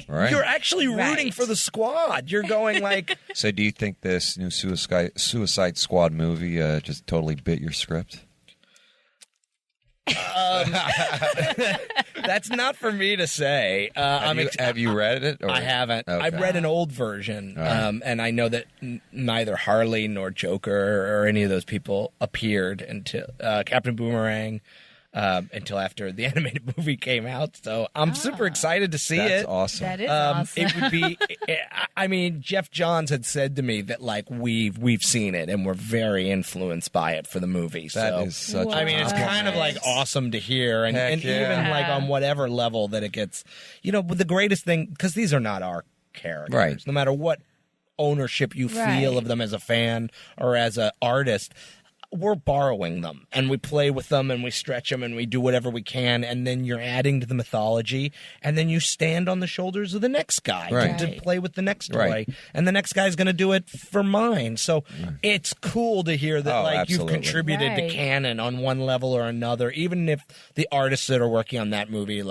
A: Right.
C: You're actually rooting for the Squad. You're going like...
A: So do you think this new Suicide Squad movie just totally bit your script?
C: That's not for me to say.
A: Have you read it? Or?
C: I haven't.
A: Okay.
C: I've read an old version,
A: Right.
C: and I know that neither Harley nor Joker or any of those people appeared until Captain Boomerang. Until after the animated movie came out. So I'm super excited to see it.
A: That's awesome.
B: That is awesome.
C: It would be, I mean, Jeff Johns had said to me that, like, we've seen it and we're very influenced by it for the movie.
A: That is such
C: I mean, it's kind of like awesome to hear. And even like on whatever level that it gets, the greatest thing, because these are not our characters.
A: Right.
C: No matter what ownership you feel of them as a fan or as an artist, we're borrowing them, and we play with them, and we stretch them, and we do whatever we can, and then you're adding to the mythology, and then you stand on the shoulders of the next guy to play with the next toy, and the next guy's going to do it for mine. So it's cool to hear that you've contributed to canon on one level or another, even if the artists that are working on that movie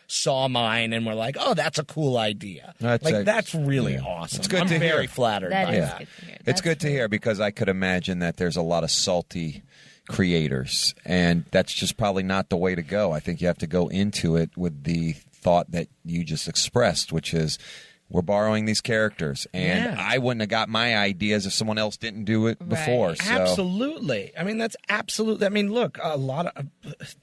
C: saw mine and were like, oh, that's a cool idea. That's really awesome.
A: It's good
C: I'm
A: to
C: very
A: hear.
C: flattered by that.
B: Good to hear.
A: It's good to hear because I could imagine that there's a lot of salty creators, and that's just probably not the way to go. I think you have to go into it with the thought that you just expressed, which is we're borrowing these characters, and I wouldn't have got my ideas if someone else didn't do it before. So.
C: Absolutely. I mean, that's absolutely. I mean, look, a lot of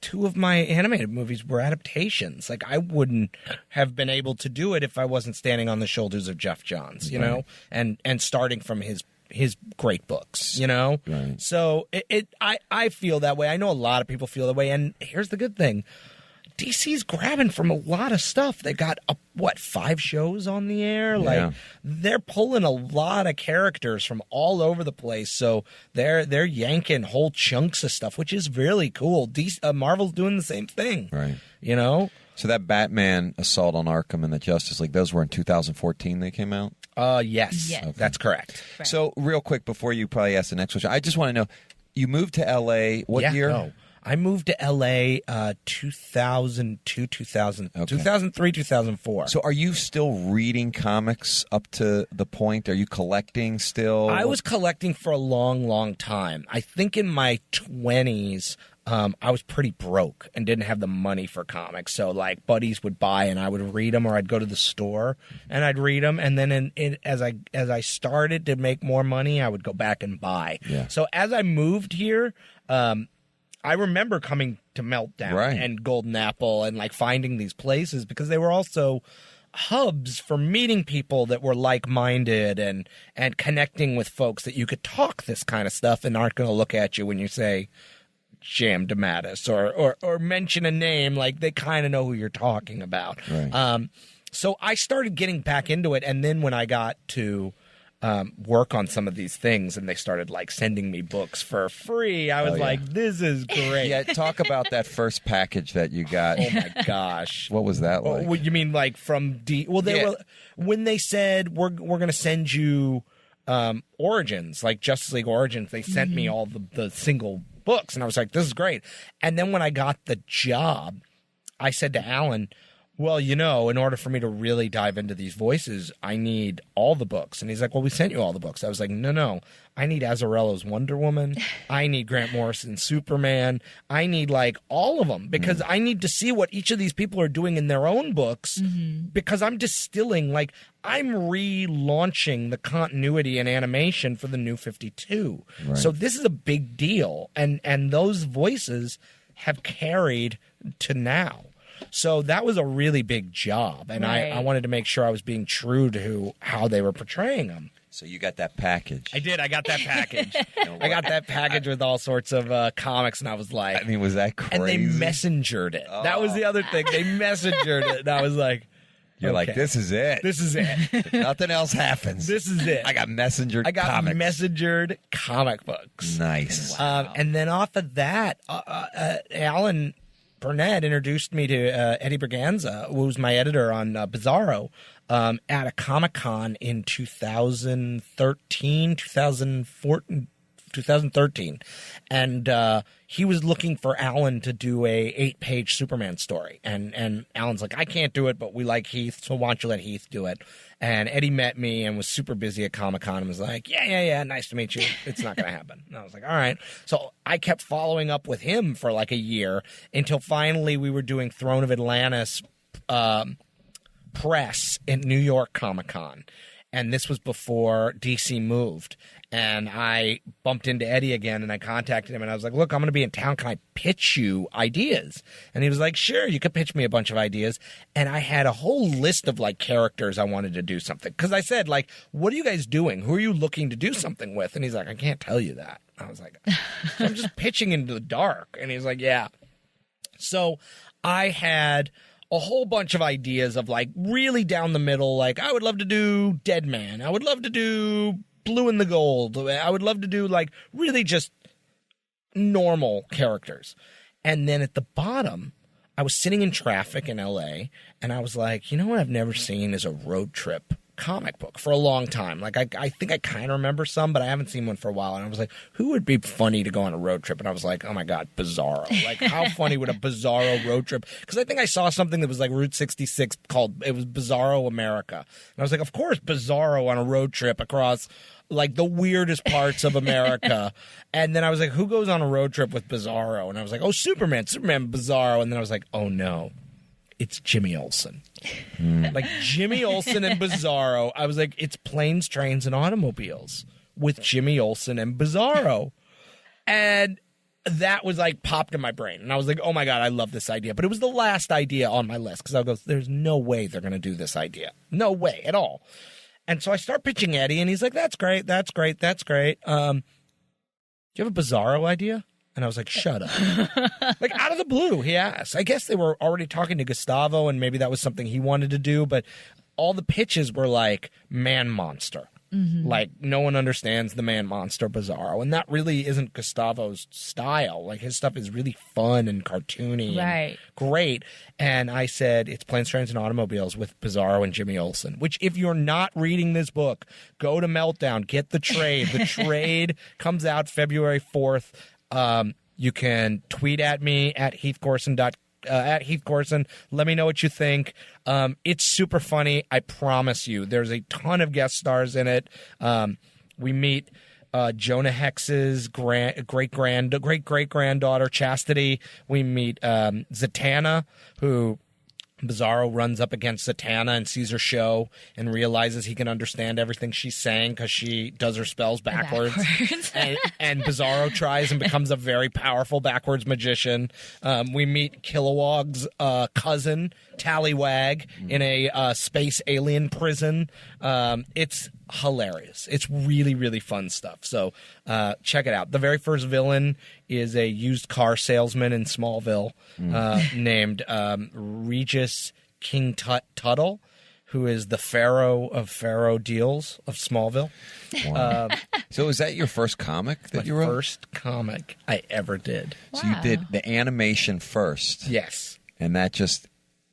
C: two of my animated movies were adaptations. Like, I wouldn't have been able to do it if I wasn't standing on the shoulders of Jeff Johns, know, and starting from his great books, Right. So I feel that way. I know a lot of people feel that way. And here's the good thing. DC's grabbing from a lot of stuff. They got 5 shows on the air. Like, they're pulling a lot of characters from all over the place. So they're yanking whole chunks of stuff, which is really cool. Marvel's doing the same thing.
A: Right.
C: So
A: that Batman Assault on Arkham and the Justice League, those were in 2014 they came out?
C: Yes.
B: Okay.
C: That's correct.
B: Right.
A: So real quick before you probably ask the next question, I just want to know, you moved to L.A. what year?
C: No. I moved to L.A. 2002, 2003, 2004.
A: So are you still reading comics up to the point? Are you collecting still?
C: I was collecting for a long, long time. I think in my 20s, I was pretty broke and didn't have the money for comics. So, like, buddies would buy and I would read them, or I'd go to the store and I'd read them. And then as I started to make more money, I would go back and buy.
A: Yeah.
C: So as I moved here, I remember coming to Meltdown
A: Right.
C: and Golden Apple and like finding these places because they were also hubs for meeting people that were like-minded and connecting with folks that you could talk this kind of stuff and aren't going to look at you when you say Jam Dematis or mention a name, like they kind of know who you're talking about.
A: Right.
C: So I started getting back into it, and then when I got to work on some of these things and they started like sending me books for free, I was like, this is great.
A: Yeah, talk about that first package that you got.
C: Oh my gosh.
A: What was that like?
C: What you mean like from well, they were when they said we're going to send you Origins, like Justice League Origins, they sent me all the single books, and I was like, this is great. And then when I got the job, I said to Alan, well, in order for me to really dive into these voices, I need all the books. And he's like, well, we sent you all the books. I was like, no. I need Azzarello's Wonder Woman. I need Grant Morrison's Superman. I need like all of them because I need to see what each of these people are doing in their own books because I'm distilling, like I'm relaunching the continuity and animation for the New 52.
A: Right.
C: So this is a big deal. And those voices have carried to now. So that was a really big job, and
B: Right.
C: I wanted to make sure I was being true to how they were portraying them.
A: So you got that package.
C: I did. I got that package. I got that package with all sorts of comics, and I was like...
A: I mean, was that crazy?
C: And they messengered it. That was the other thing. They messengered it, and I was like...
A: You're like, this is it.
C: This is it.
A: Nothing else happens.
C: This is it.
A: I got messengered comics.
C: Messengered comic books.
A: Nice.
C: And then off of that, Alan Burnett introduced me to Eddie Berganza, who was my editor on Bizarro, at a Comic-Con in 2013. And he was looking for Alan to do a 8-page Superman story. And Alan's like, I can't do it, but we like Heath, so why don't you let Heath do it? And Eddie met me and was super busy at Comic-Con and was like, yeah, nice to meet you. It's not going to happen. And I was like, all right. So I kept following up with him for like a year until finally we were doing Throne of Atlantis press in New York Comic-Con. And this was before DC moved. And I bumped into Eddie again, and I contacted him, and I was like, look, I'm going to be in town. Can I pitch you ideas? And he was like, sure, you could pitch me a bunch of ideas. And I had a whole list of, like, characters I wanted to do something. Because I said, like, what are you guys doing? Who are you looking to do something with? And he's like, I can't tell you that. I was like, so I'm just pitching into the dark. And he's like, yeah. So I had a whole bunch of ideas of, like, really down the middle. Like, I would love to do Dead Man. I would love to do Blue and the Gold. I would love to do, like, really just normal characters. And then at the bottom, I was sitting in traffic in LA, and I was like, you know what I've never seen is a road trip comic book for a long time. Like, I think I kind of remember some, but I haven't seen one for a while. And I was like, who would be funny to go on a road trip? And I was like, oh my God, Bizarro. Like, how funny would a Bizarro road trip? Because I think I saw something that was like Route 66 it was Bizarro America. And I was like, of course, Bizarro on a road trip across like the weirdest parts of America. And then I was like, who goes on a road trip with Bizarro? And I was like, oh, Superman, Bizarro. And then I was like, oh no, it's Jimmy Olsen. Like Jimmy Olsen and Bizarro. I was like, it's Planes, Trains, and Automobiles with Jimmy Olsen and Bizarro. And that was like popped in my brain. And I was like, oh my God, I love this idea. But it was the last idea on my list because I go, there's no way they're going to do this idea. No way at all. And so I start pitching Eddie, and he's like, that's great. Do you have a Bizarro idea? And I was like, shut up. Like, out of the blue, he asked. I guess they were already talking to Gustavo, and maybe that was something he wanted to do, but all the pitches were like Man Monster. Mm-hmm. Like, no one understands the Man Monster Bizarro, and that really isn't Gustavo's style. Like, his stuff is really fun and cartoony and great. And I said, it's Planes, Trains, and Automobiles with Bizarro and Jimmy Olsen, which if you're not reading this book, go to Meltdown, get the trade. The trade comes out February 4th. You can tweet at me at Heath Corson. Let me know what you think. It's super funny. I promise you. There's a ton of guest stars in it. We meet Jonah Hex's great-great-granddaughter, Chastity. We meet Zatanna, who Bizarro runs up against Zatanna and sees her show and realizes he can understand everything she's saying because she does her spells backwards. and Bizarro tries and becomes a very powerful backwards magician. We meet Kilowog's cousin, Tallywag, in a space alien prison. It's hilarious. It's really, really fun stuff. So check it out. The very first villain is a used car salesman in Smallville named Regis King Tuttle, who is the Pharaoh of Pharaoh Deals of Smallville.
A: Wow. So is that your first comic that you wrote?
C: First comic I ever did.
B: Wow.
A: So you did the animation first.
C: Yes.
A: And that just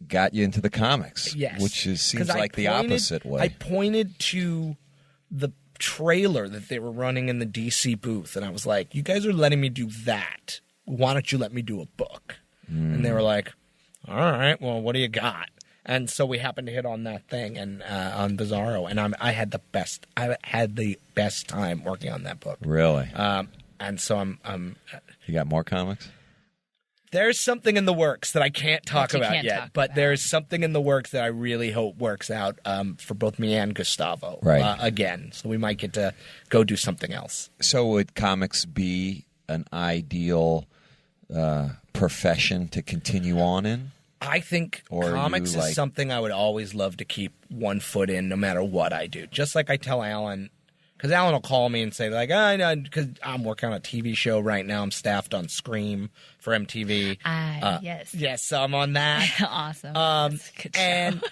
A: got you into the comics.
C: Yes.
A: Which seems
C: 'Cause
A: like the opposite way.
C: I pointed to the trailer that they were running in the DC booth, and I was like, you guys are letting me do that. Why don't you let me do a book? And they were like, all right, well, what do you got? And so we happened to hit on that thing and on Bizarro, and I had the best time working on that book.
A: Really?
C: And so I'm
A: You got more comics?
C: there's something in the works that I can't talk about yet, but there's something in the works that I really hope works out for both me and Gustavo again. So we might get to go do something else.
A: So would comics be an ideal profession to continue on in?
C: I think
A: Or
C: comics
A: you, like-
C: is something I would always love to keep one foot in no matter what I do. Just like I tell Alan, because Alan will call me and say, like, I know, because I'm working on a TV show right now. I'm staffed on Scream for MTV.
B: Yes.
C: Yes, so I'm on that.
B: Awesome. That's a good show.
C: And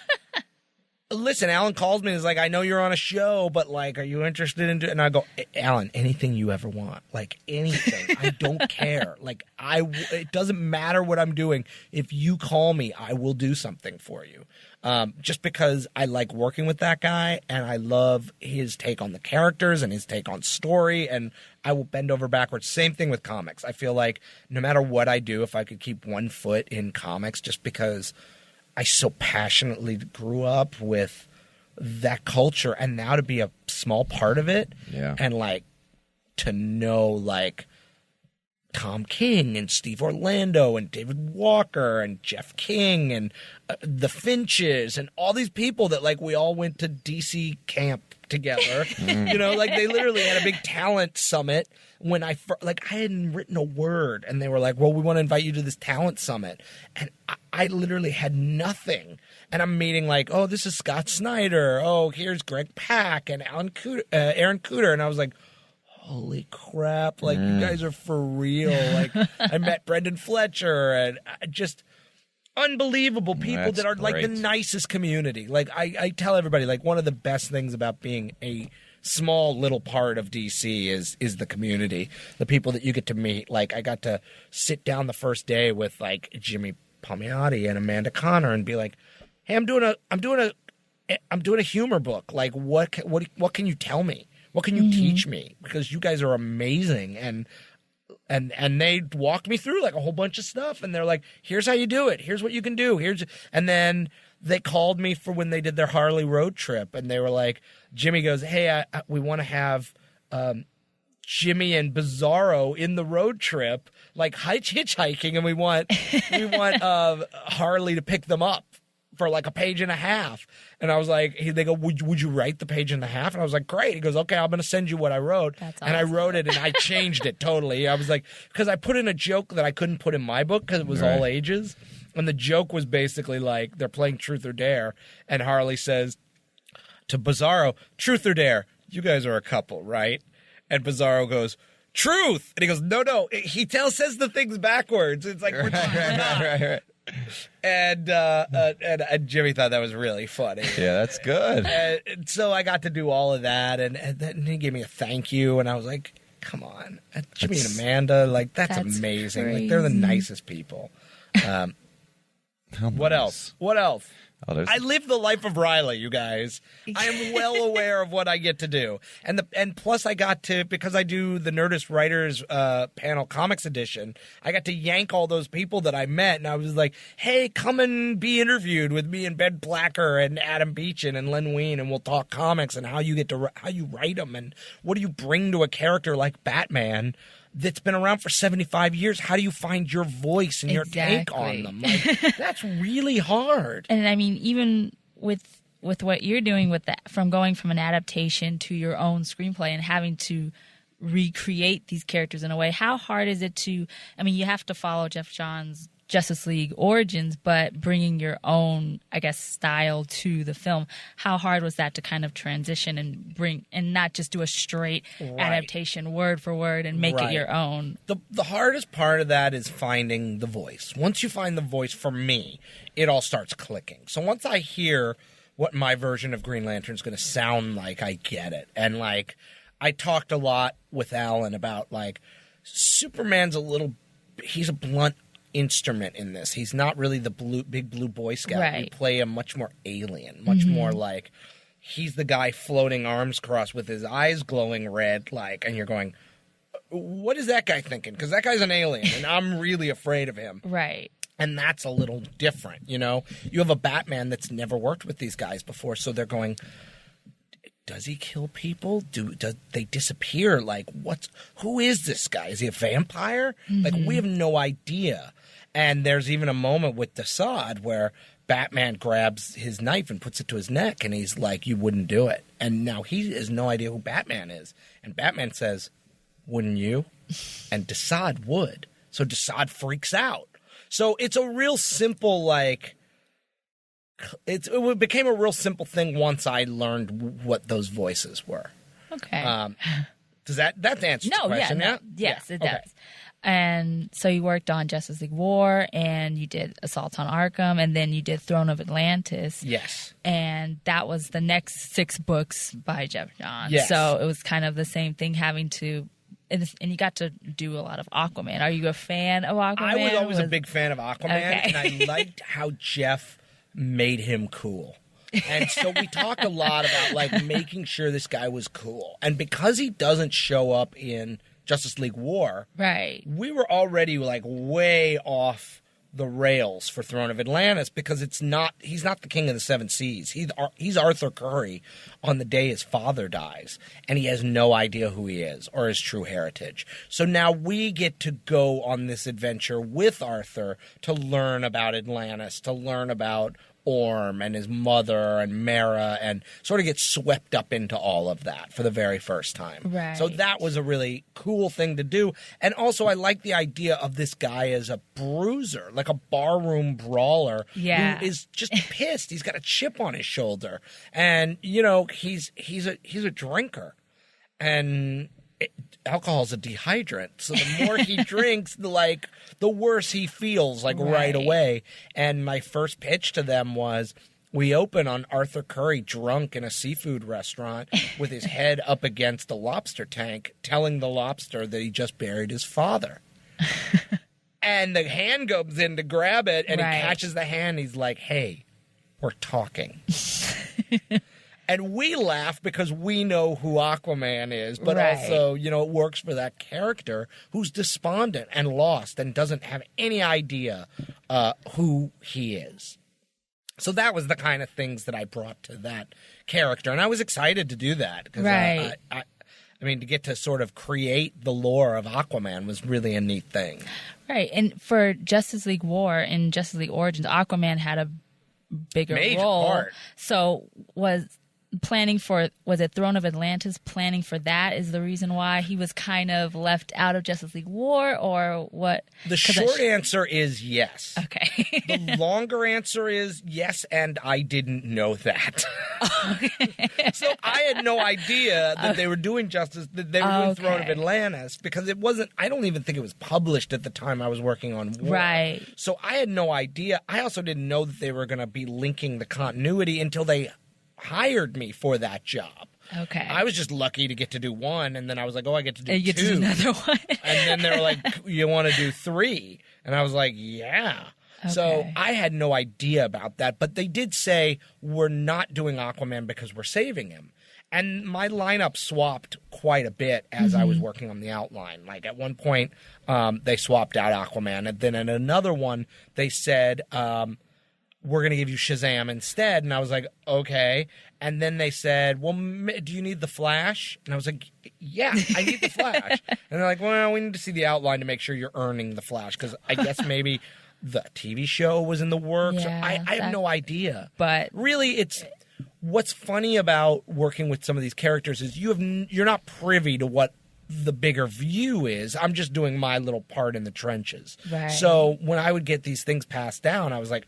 C: listen, Alan calls me and is like, I know you're on a show, but like, are you interested in doing? And I go, Alan, anything you ever want, like anything. I don't care. Like it doesn't matter what I'm doing. If you call me, I will do something for you. Just because I like working with that guy and I love his take on the characters and his take on story, and I will bend over backwards. Same thing with comics. I feel like no matter what I do, if I could keep one foot in comics, just because I so passionately grew up with that culture, and now to be a small part of it, and like to know like Tom King and Steve Orlando and David Walker and Jeff King and the Finches and all these people that like we all went to DC camp together. You know, like they literally had a big talent summit when I hadn't written a word, and they were like, well, we want to invite you to this talent summit. And I literally had nothing. And I'm meeting like, oh, this is Scott Snyder. Oh, here's Greg Pak and Aaron Cooter. And I was like, holy crap, like you guys are for real. Like I met Brendan Fletcher and just unbelievable people that are like the nicest community. Like I tell everybody, like one of the best things about being a small little part of DC is the community, the people that you get to meet. Like I got to sit down the first day with like Jimmy Palmiotti and Amanda Connor and be like, hey, I'm doing a humor book. Like what can you tell me? What can you teach me? Because you guys are amazing. And they walked me through like a whole bunch of stuff. And they're like, here's how you do it. Here's what you can do. And then they called me for when they did their Harley road trip. And they were like, Jimmy goes, hey, we want to have Jimmy and Bizarro in the road trip, like hitchhiking. And we want Harley to pick them up for like a page and a half. And I was like, they go, would you write the page and a half? And I was like, great. He goes, okay, I'm going to send you what I wrote.
B: That's
C: and I
B: awesome.
C: wrote it and I changed it totally. I was like, because I put in a joke that I couldn't put in my book because it was all ages. And the joke was basically like, they're playing Truth or Dare. And Harley says to Bizarro, Truth or Dare, you guys are a couple, right? And Bizarro goes, Truth. And he goes, no. He says the things backwards. It's like, we're not.
A: Right.
C: And Jimmy thought that was really funny.
A: Yeah, that's good.
C: And so I got to do all of that, and then he gave me a thank you, and I was like, come on. Jimmy and Amanda, like, that's amazing.
B: crazy.
C: Like, they're the nicest people. What else?
A: Oh,
C: I live the life of Riley, you guys. I am well aware of what I get to do. And plus I got to, because I do the Nerdist Writers Panel Comics Edition, I got to yank all those people that I met, and I was like, hey, come and be interviewed with me and Ben Placker and Adam Beechin and Len Wein, and we'll talk comics and how you write them and what do you bring to a character like Batman that's been around for 75 years. How do you find your voice and your take on them? Like, that's really hard.
B: And I mean, even with what you're doing with that, from going from an adaptation to your own screenplay and having to recreate these characters in a way, how hard is it to, I mean, you have to follow Jeff Johns' Justice League origins, but bringing your own, I guess, style to the film. How hard was that to kind of transition and bring, and not just do a straight adaptation word for word and make it your own?
C: The hardest part of that is finding the voice. Once you find the voice, for me, it all starts clicking. So once I hear what my version of Green Lantern is going to sound like, I get it. And like, I talked a lot with Alan about like, Superman's he's a blunt instrument in this. He's not really the big blue Boy Scout.
B: Right.
C: You play him much more alien, much more like he's the guy floating arms crossed with his eyes glowing red, like, and you're going, what is that guy thinking? Because that guy's an alien, and I'm really afraid of him.
B: Right.
C: And that's a little different, you know? You have a Batman that's never worked with these guys before, so they're going, does he kill people? Do they disappear? Like, who is this guy? Is he a vampire? Like, we have no idea. And there's even a moment with Desaad where Batman grabs his knife and puts it to his neck, and he's like, you wouldn't do it. And now he has no idea who Batman is. And Batman says, wouldn't you? And Desaad would. So Desaad freaks out. So it's a real simple, like, it became a real simple thing once I learned what those voices were.
B: Okay.
C: Does that answer the question?
B: No, yes, it does. And so you worked on Justice League War, and you did Assault on Arkham, and then you did Throne of Atlantis.
C: Yes.
B: And that was the next 6 books by Jeff Johns.
C: Yes.
B: So it was kind of the same thing, having to, and you got to do a lot of Aquaman. Are you a fan of Aquaman?
C: I was always a big fan of Aquaman,
B: Okay.
C: and I liked how Jeff made him cool. And so we talked a lot about like making sure this guy was cool. And because he doesn't show up in Justice League War,
B: right,
C: we were already like way off the rails for Throne of Atlantis, because he's not the King of the Seven Seas. He's Arthur Curry on the day his father dies, and he has no idea who he is or his true heritage. So now we get to go on this adventure with Arthur to learn about Atlantis, to learn about Orm and his mother and Mara, and sort of get swept up into all of that for the very first time.
B: Right.
C: So that was a really cool thing to do. And also I like the idea of this guy as a bruiser, like a barroom brawler who is just pissed. He's got a chip on his shoulder. And, you know, he's a drinker. And alcohol's a dehydrant, so the more he drinks, the worse he feels, right away. And my first pitch to them was, we open on Arthur Curry drunk in a seafood restaurant with his head up against a lobster tank, telling the lobster that he just buried his father. And the hand goes in to grab it, and he catches the hand. He's like, hey, we're talking. And we laugh because we know who Aquaman is, but also, you know, it works for that character who's despondent and lost and doesn't have any idea who he is. So that was the kind of things that I brought to that character, and I was excited to do that because I mean, to get to sort of create the lore of Aquaman was really a neat thing. Right,
B: and for Justice League War and Justice League Origins, Aquaman had a bigger role.
C: Part.
B: So was it Throne of Atlantis? Planning for that is the reason why he was kind of left out of Justice League War, or what?
C: The short answer is yes.
B: Okay.
C: The longer answer is yes, and I didn't know that. So I had no idea that they were doing that they were doing Throne of Atlantis, because it wasn't, I don't even think it was published at the time I was working on War.
B: Right.
C: So I had no idea. I also didn't know that they were going to be linking the continuity until they hired me for that job.
B: Okay.
C: I was just lucky to get to do one, and then I was like, I get to do 2.
B: You get to do another one.
C: And then they were like, you want to do 3? And I was like, yeah. Okay. So I had no idea about that, but they did say, we're not doing Aquaman because we're saving him. And my lineup swapped quite a bit as I was working on the outline. Like at one point, they swapped out Aquaman, and then in another one, they said, we're going to give you Shazam instead. And I was like, okay. And then they said, well, do you need the Flash? And I was like, yeah, I need the Flash. And they're like, well, we need to see the outline to make sure you're earning the Flash. Because I guess maybe the TV show was in the works.
B: Yeah,
C: I have no idea.
B: But
C: really, it's what's funny about working with some of these characters is you're not privy to what the bigger view is. I'm just doing my little part in the trenches.
B: Right.
C: So when I would get these things passed down, I was like,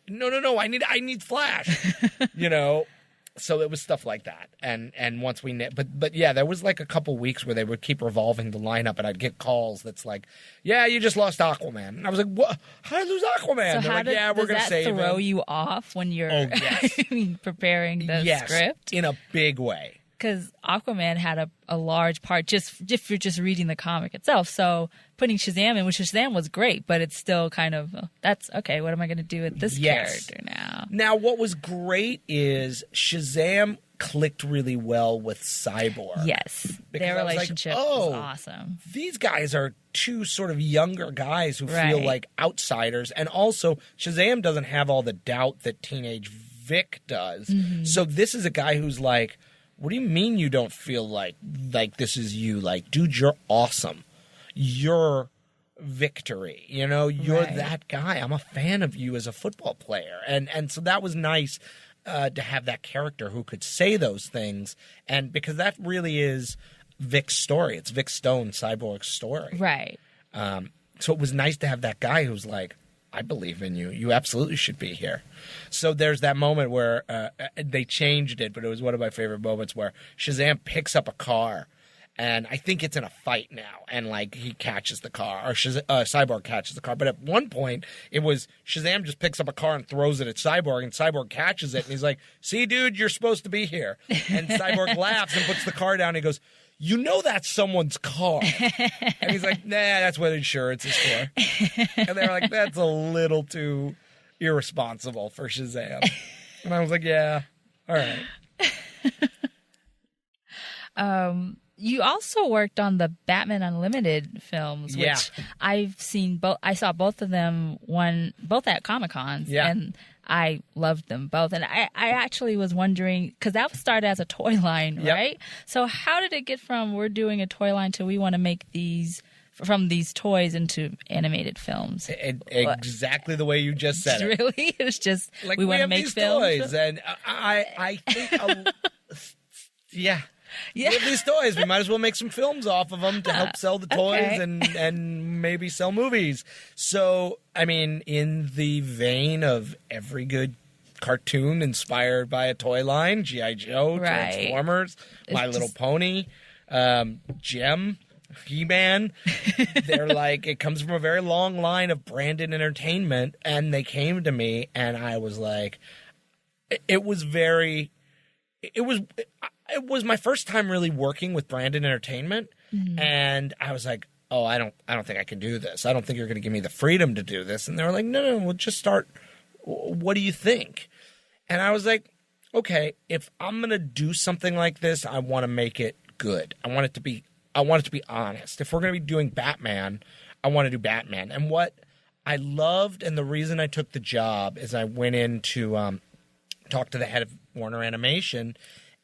C: no, I need Flash, you know. So it was stuff like that, and once but yeah, there was like a couple weeks where they would keep revolving the lineup, and I'd get calls that's like, yeah, you just lost Aquaman, and I was like, what? How did I lose Aquaman?
B: So
C: They're like, yeah, we're gonna save him.
B: Does that throw you off when you're preparing the script?
C: In a big way.
B: Because Aquaman had a large part just if you're just reading the comic itself. So putting Shazam in, which Shazam was great, but it's still kind of, that's okay, what am I going to do with this character now?
C: Now, what was great is Shazam clicked really well with Cyborg.
B: Yes.
C: Because
B: their relationship was awesome.
C: These guys are two sort of younger guys who feel like outsiders. And also, Shazam doesn't have all the doubt that teenage Vic does. Mm-hmm. So this is a guy who's like, what do you mean you don't feel like this is you? Like, dude, you're awesome. You're victory. You know, you're that guy. I'm a fan of you as a football player. And so that was nice to have that character who could say those things. And because that really is Vic's story. It's Vic Stone, Cyborg's story.
B: Right.
C: So it was nice to have that guy who's like, I believe in you. You absolutely should be here. So there's that moment where they changed it, but it was one of my favorite moments where Shazam picks up a car, and I think it's in a fight now, and like he catches the car, or Cyborg catches the car. But at one point, it was Shazam just picks up a car and throws it at Cyborg, and Cyborg catches it, and he's like, "See, dude, you're supposed to be here." And Cyborg laughs and puts the car down. And he goes, you know that's someone's car. And he's like, nah, that's what insurance is for. And they're like, that's a little too irresponsible for Shazam. And I was like, yeah, all right.
B: You also worked on the Batman Unlimited films, which I've seen both. I saw both of them, both at Comic-Cons, and I loved them both. And I actually was wondering, because that started as a toy line, right? So how did it get from we're doing a toy line to we want to make these toys into animated films?
C: Exactly the way you just said it.
B: Really? It was just
C: like,
B: we want to make
C: these
B: films?
C: Toys, and I think, we have these toys. We might as well make some films off of them to help sell the toys and maybe sell movies. So, I mean, in the vein of every good cartoon inspired by a toy line, G.I. Joe, Transformers, My Little Pony, Gem, He-Man, they're like, it comes from a very long line of branded entertainment, and they came to me, and I was like, it was my first time really working with branded entertainment, and I was like, oh, I don't think I can do this. I don't think you're going to give me the freedom to do this. And they were like, no, we'll just start. What do you think? And I was like, okay, if I'm going to do something like this, I want to make it good. I want it to be honest. If we're going to be doing Batman, I want to do Batman. And what I loved, and the reason I took the job, is I went in to talk to the head of Warner Animation.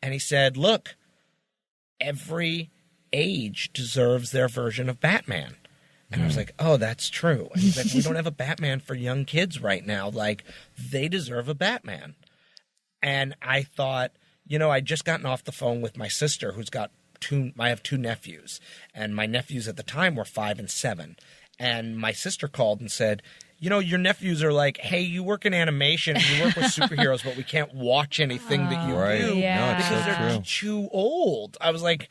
C: And he said, look, every age deserves their version of Batman. And I was like, oh, that's true. And he's like, we don't have a Batman for young kids right now. Like, they deserve a Batman. And I thought, I'd just gotten off the phone with my sister, who's got I have two nephews. And my nephews at the time were 5 and 7. And my sister called and said, your nephews are like, hey, you work in animation, you work with superheroes, but we can't watch anything that you do because they're too old. I was like,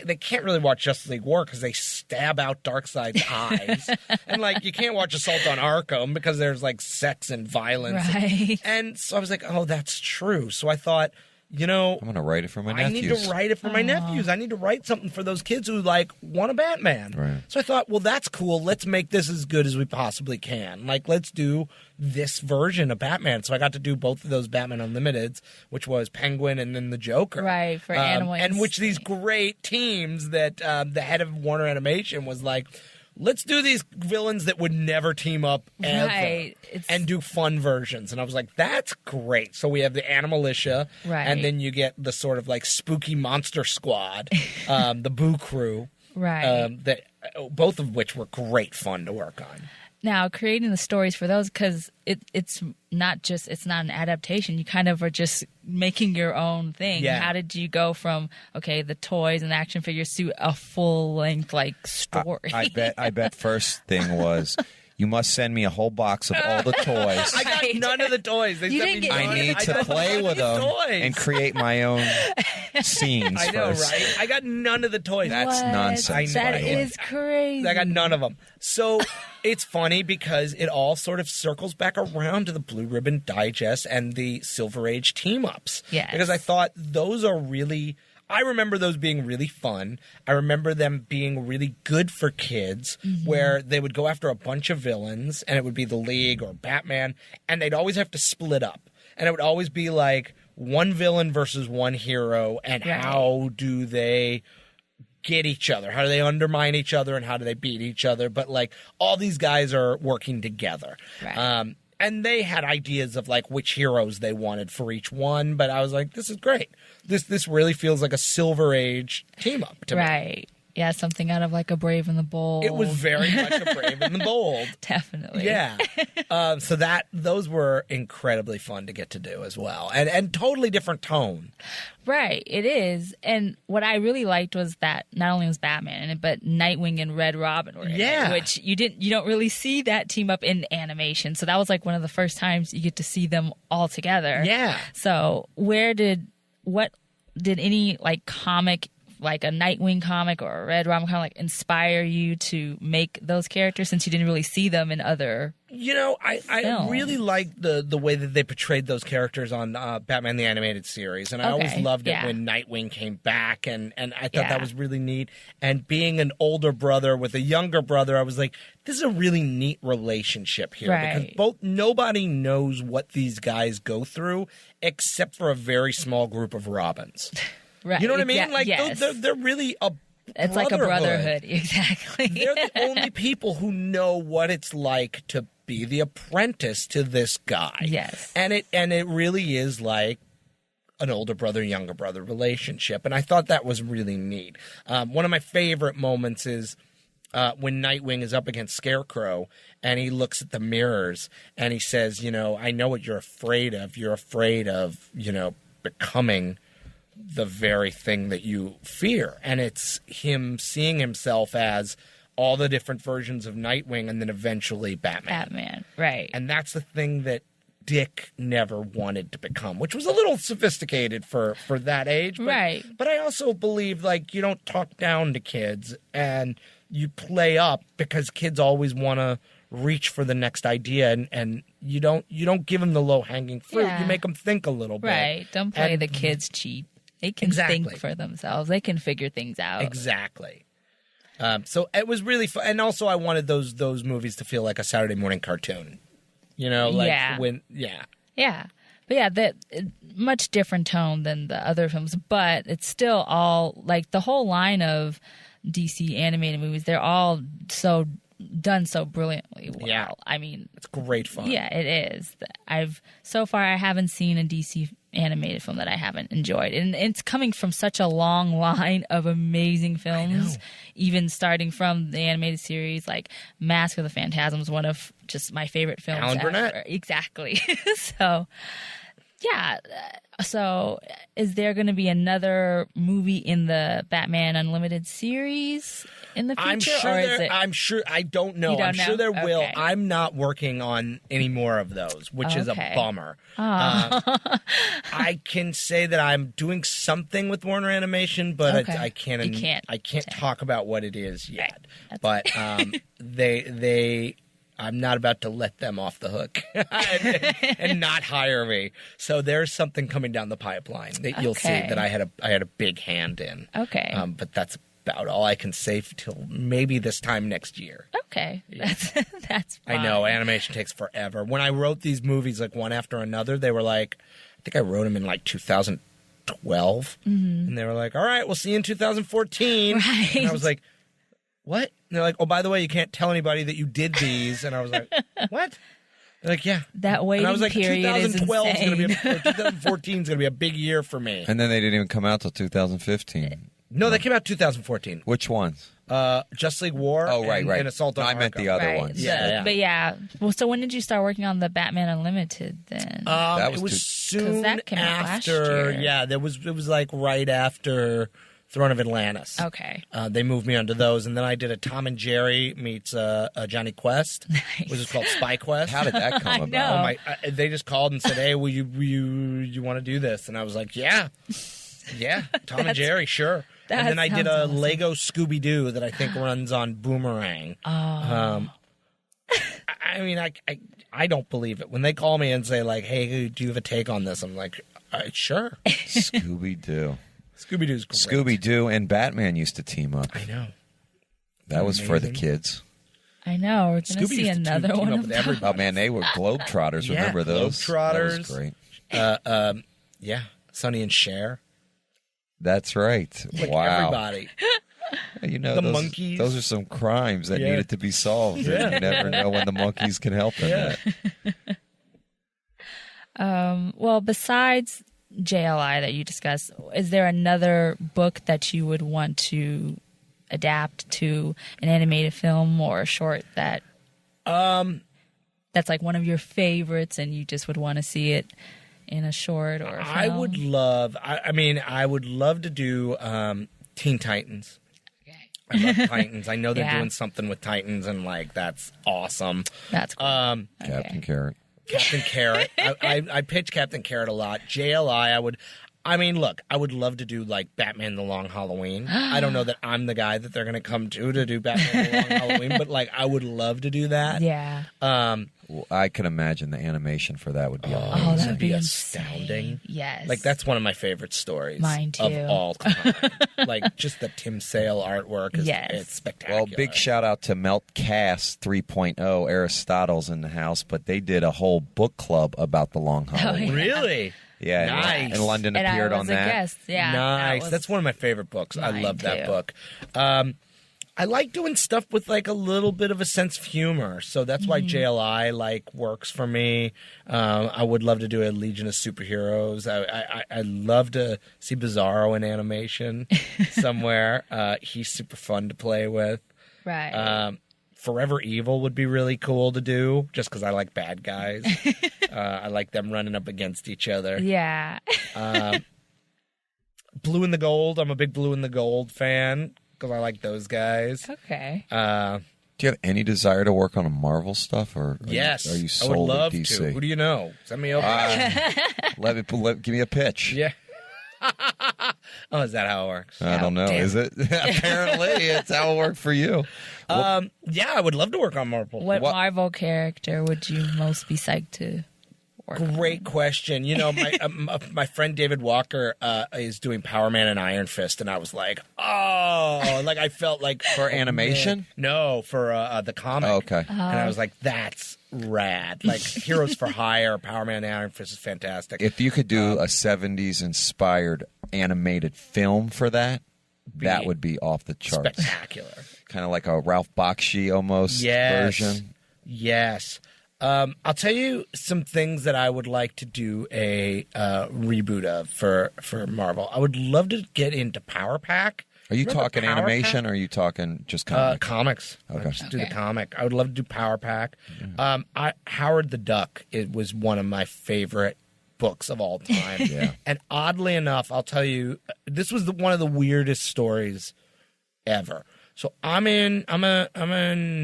C: they can't really watch Justice League War because they stab out Darkseid's eyes. And like, you can't watch Assault on Arkham because there's like sex and violence.
B: Right.
C: And so I was like, oh, that's true. So I thought, I'm
A: going to write it for my nephews.
C: I need to write it for my nephews. I need to write something for those kids who want a Batman.
A: Right.
C: So I thought, well, that's cool. Let's make this as good as we possibly can. Like, let's do this version of Batman. So I got to do both of those Batman Unlimiteds, which was Penguin and then the Joker.
B: Right, for Animal
C: and which these great teams that the head of Warner Animation was like, let's do these villains that would never team up ever
B: Right.
C: and do fun versions. And I was like, that's great. So we have the Animalitia,
B: Right.
C: and then you get the sort of like spooky monster squad, the Boo Crew,
B: Right.
C: that both of which were great fun to work on.
B: Now, creating the stories for those, because it's not an adaptation. You kind of are just making your own thing.
C: Yeah.
B: How did you go from, okay, the toys and action figures to a full-length, like, story?
A: I bet first thing was, you must send me a whole box of all the toys.
C: I got none of the toys. They
B: You
C: sent
B: didn't
C: me
B: get
C: none.
A: I need
C: I
A: to
C: got
A: play
C: none
A: with
C: of the
A: them
C: toys.
A: and create my own scenes
C: I know,
A: first.
C: right? I got none of the toys.
A: That's
B: What?
A: nonsense,
B: That
A: by the way.
B: is crazy.
C: I got none of them. So it's funny because it all sort of circles back around to the Blue Ribbon Digest and the Silver Age team-ups.
B: Yes.
C: Because I thought those are really... I remember those being really fun. I remember them being really good for kids, where they would go after a bunch of villains, and it would be the League or Batman, and they'd always have to split up. And it would always be like one villain versus one hero, and
B: Right.
C: how do they get each other? How do they undermine each other, and how do they beat each other? But like all these guys are working together.
B: Right.
C: And they had ideas of like which heroes they wanted for each one, but I was like, this is great. This really feels like a Silver Age team up to me.
B: Right. Yeah, something out of, like, a Brave and the Bold.
C: It was very much a Brave and the Bold.
B: Definitely.
C: Yeah. So those were incredibly fun to get to do as well. And totally different tone.
B: Right, it is. And what I really liked was that not only was Batman in it, but Nightwing and Red Robin were in
C: Yeah.
B: it, which you don't really see that team up in animation. So that was like one of the first times you get to see them all together.
C: Yeah.
B: So what did any like comic, like a Nightwing comic or a Red Robin comic, like inspire you to make those characters, since you didn't really see them in other?
C: You know, I
B: Films.
C: really liked the way that they portrayed those characters on Batman the Animated Series. And I always
B: Okay,
C: loved it
B: yeah.
C: when Nightwing came back, and I thought
B: Yeah.
C: that was really neat. And being an older brother with a younger brother, I was like, this is a really neat relationship here.
B: Right.
C: Because nobody knows what these guys go through except for a very small group of Robins.
B: Right.
C: You know what I mean? Like,
B: yes.
C: they're really a
B: It's like a brotherhood. Exactly.
C: They're the only people who know what it's like to be the apprentice to this guy.
B: Yes.
C: And it really is like an older brother, younger brother relationship. And I thought that was really neat. One of my favorite moments is when Nightwing is up against Scarecrow and he looks at the mirrors and he says, you know, I know what you're afraid of. You're afraid of, you know, becoming the very thing that you fear. And it's him seeing himself as all the different versions of Nightwing and then eventually Batman.
B: Right.
C: And that's the thing that Dick never wanted to become, which was a little sophisticated for that age. But,
B: Right.
C: But I also believe, like, you don't talk down to kids and you play up, because kids always want to reach for the next idea, and you don't give them the low-hanging fruit.
B: Yeah.
C: You make them think a little bit.
B: Right. Don't play
C: And-
B: the kids cheap. They can
C: Exactly.
B: think for themselves. They can figure things out.
C: Exactly. So it was really fun. And also I wanted those movies to feel like a Saturday morning cartoon. You know, like
B: Yeah. Yeah. But yeah, that much different tone than the other films, but it's still all like the whole line of DC animated movies. They're all done so brilliantly well.
C: Yeah.
B: I mean,
C: It's great fun.
B: yeah, it is. So far I haven't seen a DC animated film that I haven't enjoyed, and it's coming from such a long line of amazing films, even starting from the animated series like Mask of the Phantasm is one of just my favorite films
C: Alan
B: ever.
C: Burnett.
B: Exactly. So yeah, so is there going to be another movie in the Batman Unlimited series in the future?
C: I'm sure
B: or is it
C: I'm sure. I don't know.
B: You don't
C: I'm
B: know?
C: sure there will.
B: Okay.
C: I'm not working on any more of those, which is a
B: Okay.
C: bummer. I can say that I'm doing something with Warner Animation, but
B: Okay.
C: I can't.
B: You can't
C: I can't talk about what it is yet.
B: That's
C: But they. I'm not about to let them off the hook and not hire me. So there's something coming down the pipeline that you'll see
B: Okay.
C: that I had a big hand in.
B: Okay.
C: But that's about all I can say till maybe this time next year.
B: Okay, that's fine.
C: I know animation takes forever. When I wrote these movies like one after another, they were like, I think I wrote them in like 2012, and they were like, "All right, we'll see you in 2014."
B: Right.
C: And I was like, what? And they're like, oh, by the way, you can't tell anybody that you did these. And I was like, what? They're like, yeah.
B: That waiting
C: and I was like,
B: period is
C: 2012 is going to be,
B: insane.
C: 2014 is going to be a big year for me.
A: And then they didn't even come out till 2015.
C: No, they came out 2014.
A: Which ones?
C: Just League War.
A: Oh, right,
C: and,
A: right.
C: and Assault on
A: I meant
C: Arkham.
A: the other
B: Right.
A: ones.
C: Yeah.
B: But yeah. Well, so when did you start working on the Batman Unlimited then?
A: That was
C: it was
A: too-
C: soon
B: that came out last
C: after.
B: year.
C: Yeah, it was like right after Throne of Atlantis.
B: Okay.
C: They moved me onto those, and then I did a Tom and Jerry meets Johnny Quest, which is called Spy Quest.
A: How did that come
B: I
A: about?
B: know.
C: They just called and said, "Hey, will you want to do this?" And I was like, "Yeah, Tom and Jerry, sure." And then I did a
B: sounds awesome.
C: Lego Scooby Doo that I think runs on Boomerang.
B: Oh.
C: I mean, I don't believe it when they call me and say like, "Hey, do you have a take on this?" I'm like, "Sure."
A: Scooby-Doo.
C: Scooby Doo's great.
A: Scooby-Doo and Batman used to team up.
C: I know.
A: That was for the
C: Amazing.
A: kids.
B: I know. We're going to
C: Scooby
B: see
C: used to
B: another
C: team
B: one
C: up
B: of
C: with
B: those.
C: everybody.
A: Oh, man, they were Globetrotters.
C: Yeah,
A: Remember those?
C: Globetrotters.
A: That was great.
C: Yeah, Sonny and Cher.
A: That's right.
C: Like
A: wow.
C: everybody.
A: You know,
C: The
A: those,
C: monkeys.
A: Those are some crimes that
C: Yeah.
A: needed to be solved.
C: Yeah.
A: And you never know when the monkeys can help in that.
B: Well, besides JLI that you discussed, is there another book that you would want to adapt to an animated film or a short that that's like one of your favorites and you just would want to see it in a short or a film?
C: I would love. I would love to do Teen Titans. I love Titans. I know they're
B: Yeah.
C: doing something with Titans, and like that's awesome.
B: That's cool.
A: Captain Carrot.
C: Captain Carrot. I pitch Captain Carrot a lot. JLI. I would love to do like Batman the Long Halloween. I don't know that I'm the guy that they're going to come to do Batman the Long Halloween, but like I would love to do that.
B: Yeah.
A: Well, I can imagine the animation for that would be
B: Oh,
A: amazing.
B: that'd be
C: astounding.
B: insane. Yes.
C: Like that's one of my favorite stories
B: Mine too.
C: of all time. Like just the Tim Sale artwork is
B: Yes.
C: it's spectacular.
A: Well, big shout out to Meltcast 3.0. Aristotle's in the house, but they did a whole book club about the Long Halloween.
B: yeah.
C: Really?
A: Yeah,
C: Nice.
A: and Londyn
B: and I
A: appeared
B: was
A: on
B: a
A: that.
B: guest. Yeah.
C: Nice.
B: that was-
C: That's one of my favorite books. I
B: Mine
C: love that
B: too.
C: book. I like doing stuff with like a little bit of a sense of humor, so that's why JLI like works for me. I would love to do a Legion of Superheroes. I love to see Bizarro in animation somewhere. He's super fun to play with.
B: Right.
C: Forever Evil would be really cool to do, just because I like bad guys. I like them running up against each other.
B: yeah.
C: Blue and the Gold. I'm a big Blue and the Gold fan because I like those guys.
B: Okay.
A: Do you have any desire to work on a Marvel stuff, or
C: Yes,
A: are you
C: I
A: sold
C: would love
A: at DC?
C: to. Who do you know? Send me over.
A: Give me a pitch.
C: Yeah. Oh, is that how it works?
A: I don't know.
C: Damn.
A: Is it? Apparently, it's how it worked for you.
C: Yeah, I would love to work on Marvel.
B: What
A: What-
B: Marvel character would you most be psyched to work on?
C: Great question. You know, my friend David Walker is doing Power Man and Iron Fist, and I was like, oh, like I felt like
A: For animation?
C: man. No, for the comic.
A: Oh, okay.
C: And I was like, that's rad. Like Heroes for Hire, Power Man and Iron Fist is fantastic.
A: If you could do a 70s inspired animated film for that, that would be off the charts.
C: Spectacular.
A: Kind of like a Ralph Bakshi almost version.
C: Yes. I'll tell you some things that I would like to do a reboot of for Marvel. I would love to get into Power Pack.
A: Are you
C: Remember
A: talking
C: Power
A: animation
C: Pack?
A: or are you talking just comics?
C: Comics.
A: Okay.
C: Let's do the
B: Okay.
C: comic. I would love to do Power Pack. Howard the Duck. It was one of my favorite books of all time.
A: Yeah.
C: And oddly enough, I'll tell you, this was one of the weirdest stories ever. So I'm in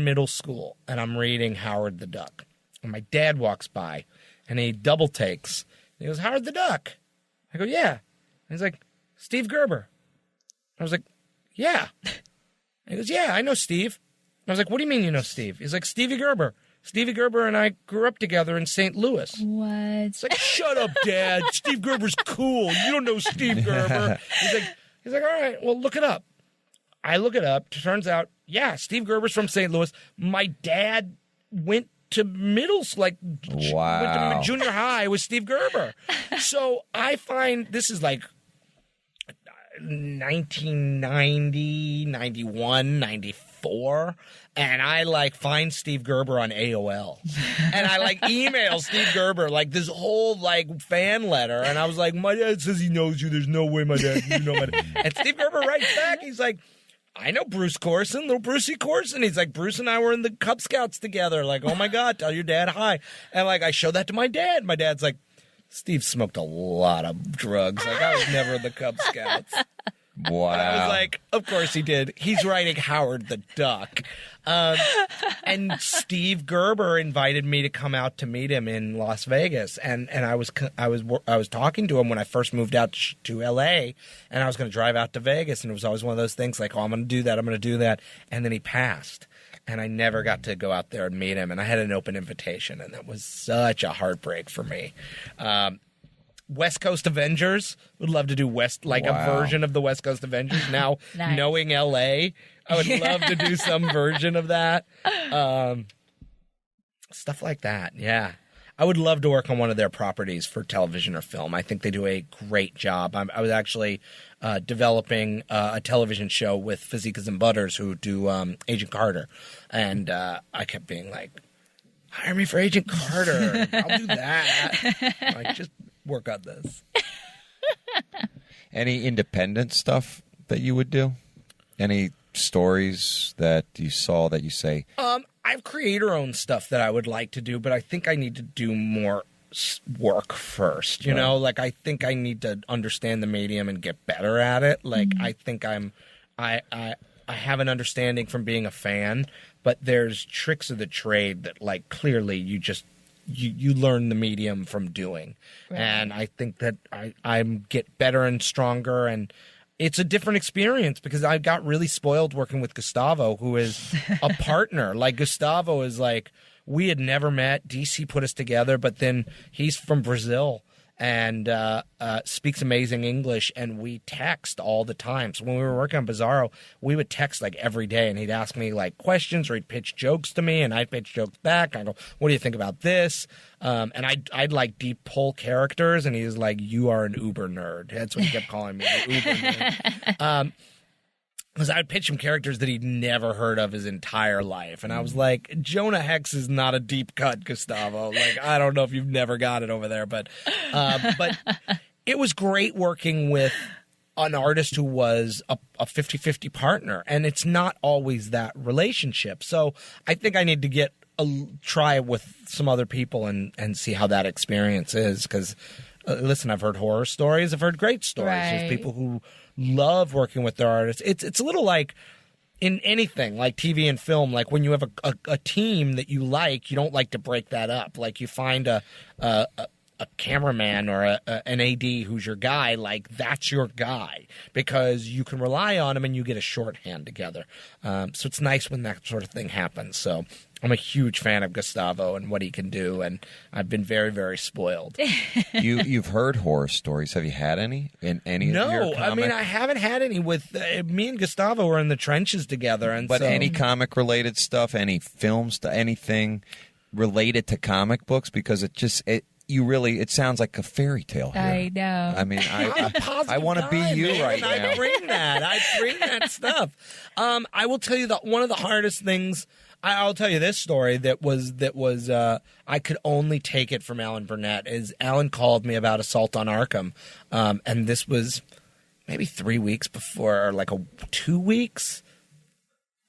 C: middle school and I'm reading Howard the Duck. And my dad walks by and he double takes. He goes, Howard the Duck. I go, yeah. And he's like, Steve Gerber. I was like, yeah. And he goes, yeah, I know Steve. I was like, what do you mean you know Steve? He's like, Stevie Gerber. Stevie Gerber and I grew up together in St. Louis.
B: What?
C: It's like, shut up, Dad. Steve Gerber's cool. You don't know Steve Gerber. He's like, all right, well, look it up. I look it up. Turns out, yeah, Steve Gerber's from St. Louis. My dad went to middle, went
A: Wow.
C: to junior high with Steve Gerber. So I find this is like 1990, 91, 94. And I like find Steve Gerber on AOL. And I like email Steve Gerber like this whole like fan letter. And I was like, my dad says he knows you. There's no way my dad, you know my dad. And Steve Gerber writes back. He's like, I know Bruce Corson, little Brucey Corson. He's like, Bruce and I were in the Cub Scouts together. Like, oh my God, tell your dad hi. And like, I showed that to my dad. My dad's like, Steve smoked a lot of drugs. Like, I was never in the Cub Scouts.
A: Wow.
C: And I was like, of course he did. He's writing Howard the Duck. And Steve Gerber invited me to come out to meet him in Las Vegas. And I was talking to him when I first moved out to LA, and I was going to drive out to Vegas. And it was always one of those things like, oh, I'm going to do that. I'm going to do that. And then he passed. And I never got to go out there and meet him. And I had an open invitation, and that was such a heartbreak for me. West Coast Avengers, would love to do a version of the West Coast Avengers. Now,
B: Nice.
C: Knowing LA, I would love to do some version of that. Stuff like that, yeah. I would love to work on one of their properties for television or film. I think they do a great job. I was actually developing a television show with Fazekas and Butters, who do Agent Carter. And I kept being like, hire me for Agent Carter. I'll do that. Like, just work on this.
A: Any independent stuff that you would do? Any stories that you saw that you say,
C: I have creator-owned stuff that I would like to do, but I think I need to do more work first. You know, like I think I need to understand the medium and get better at it. Like I think I have an understanding from being a fan, but there's tricks of the trade that like clearly you learn the medium from doing. Right. And I think that I get better and stronger, and it's a different experience because I got really spoiled working with Gustavo, who is a partner. Like Gustavo is like, we had never met. DC put us together, but then he's from Brazil and speaks amazing English, and we text all the time. So when we were working on Bizarro, we would text like every day, and he'd ask me like questions, or he'd pitch jokes to me, and I'd pitch jokes back. I go, what do you think about this? And I'd like deep pull characters, and he was like, you are an uber nerd. That's what he kept calling me, the uber nerd. Because I'd pitch him characters that he'd never heard of his entire life. And I was like, Jonah Hex is not a deep cut, Gustavo. Like, I don't know if you've never got it over there. But it was great working with an artist who was a 50-50 partner. And it's not always that relationship. So I think I need to try it with some other people and see how that experience is. Because, listen, I've heard horror stories. I've heard great stories.
B: Right.
C: There's people who love working with their artists. It's a little like in anything, like TV and film, like when you have a team that you like, you don't like to break that up. Like you find a cameraman or an AD who's your guy, like that's your guy because you can rely on him and you get a shorthand together. So it's nice when that sort of thing happens. So I'm a huge fan of Gustavo and what he can do, and I've been very, very spoiled.
A: you've heard horror stories. Have you had any in any of your comic?
C: No, I mean, I haven't had any with me and Gustavo were in the trenches together. And
A: but
C: so,
A: any comic-related stuff, any films, anything related to comic books? Because it sounds like a fairy tale here.
B: I know.
A: I mean, I want to be you
C: man.
A: right now.
C: I bring that stuff. I will tell you that one of the hardest things. I'll tell you this story that was I could only take it from Alan Burnett. Is Alan called me about Assault on Arkham, and this was maybe 3 weeks before, or like 2 weeks.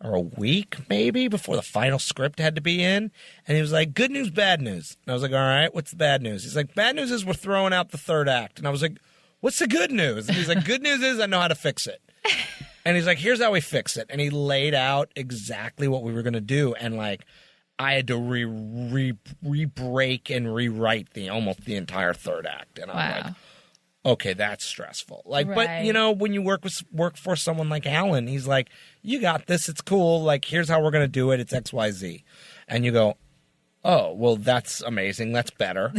C: Or a week, maybe, before the final script had to be in. And he was like, good news, bad news. And I was like, all right, what's the bad news? He's like, bad news is we're throwing out the third act. And I was like, what's the good news? And he's like, good news is I know how to fix it. And he's like, here's how we fix it. And he laid out exactly what we were going to do. And, like, I had to re-break and rewrite almost the entire third act. And I'm like, okay, that's stressful. Like,
B: right.
C: But when you work for someone like Alan, he's like, you got this. It's cool. Like, here's how we're going to do it. It's XYZ. And you go, oh, well, that's amazing. That's better.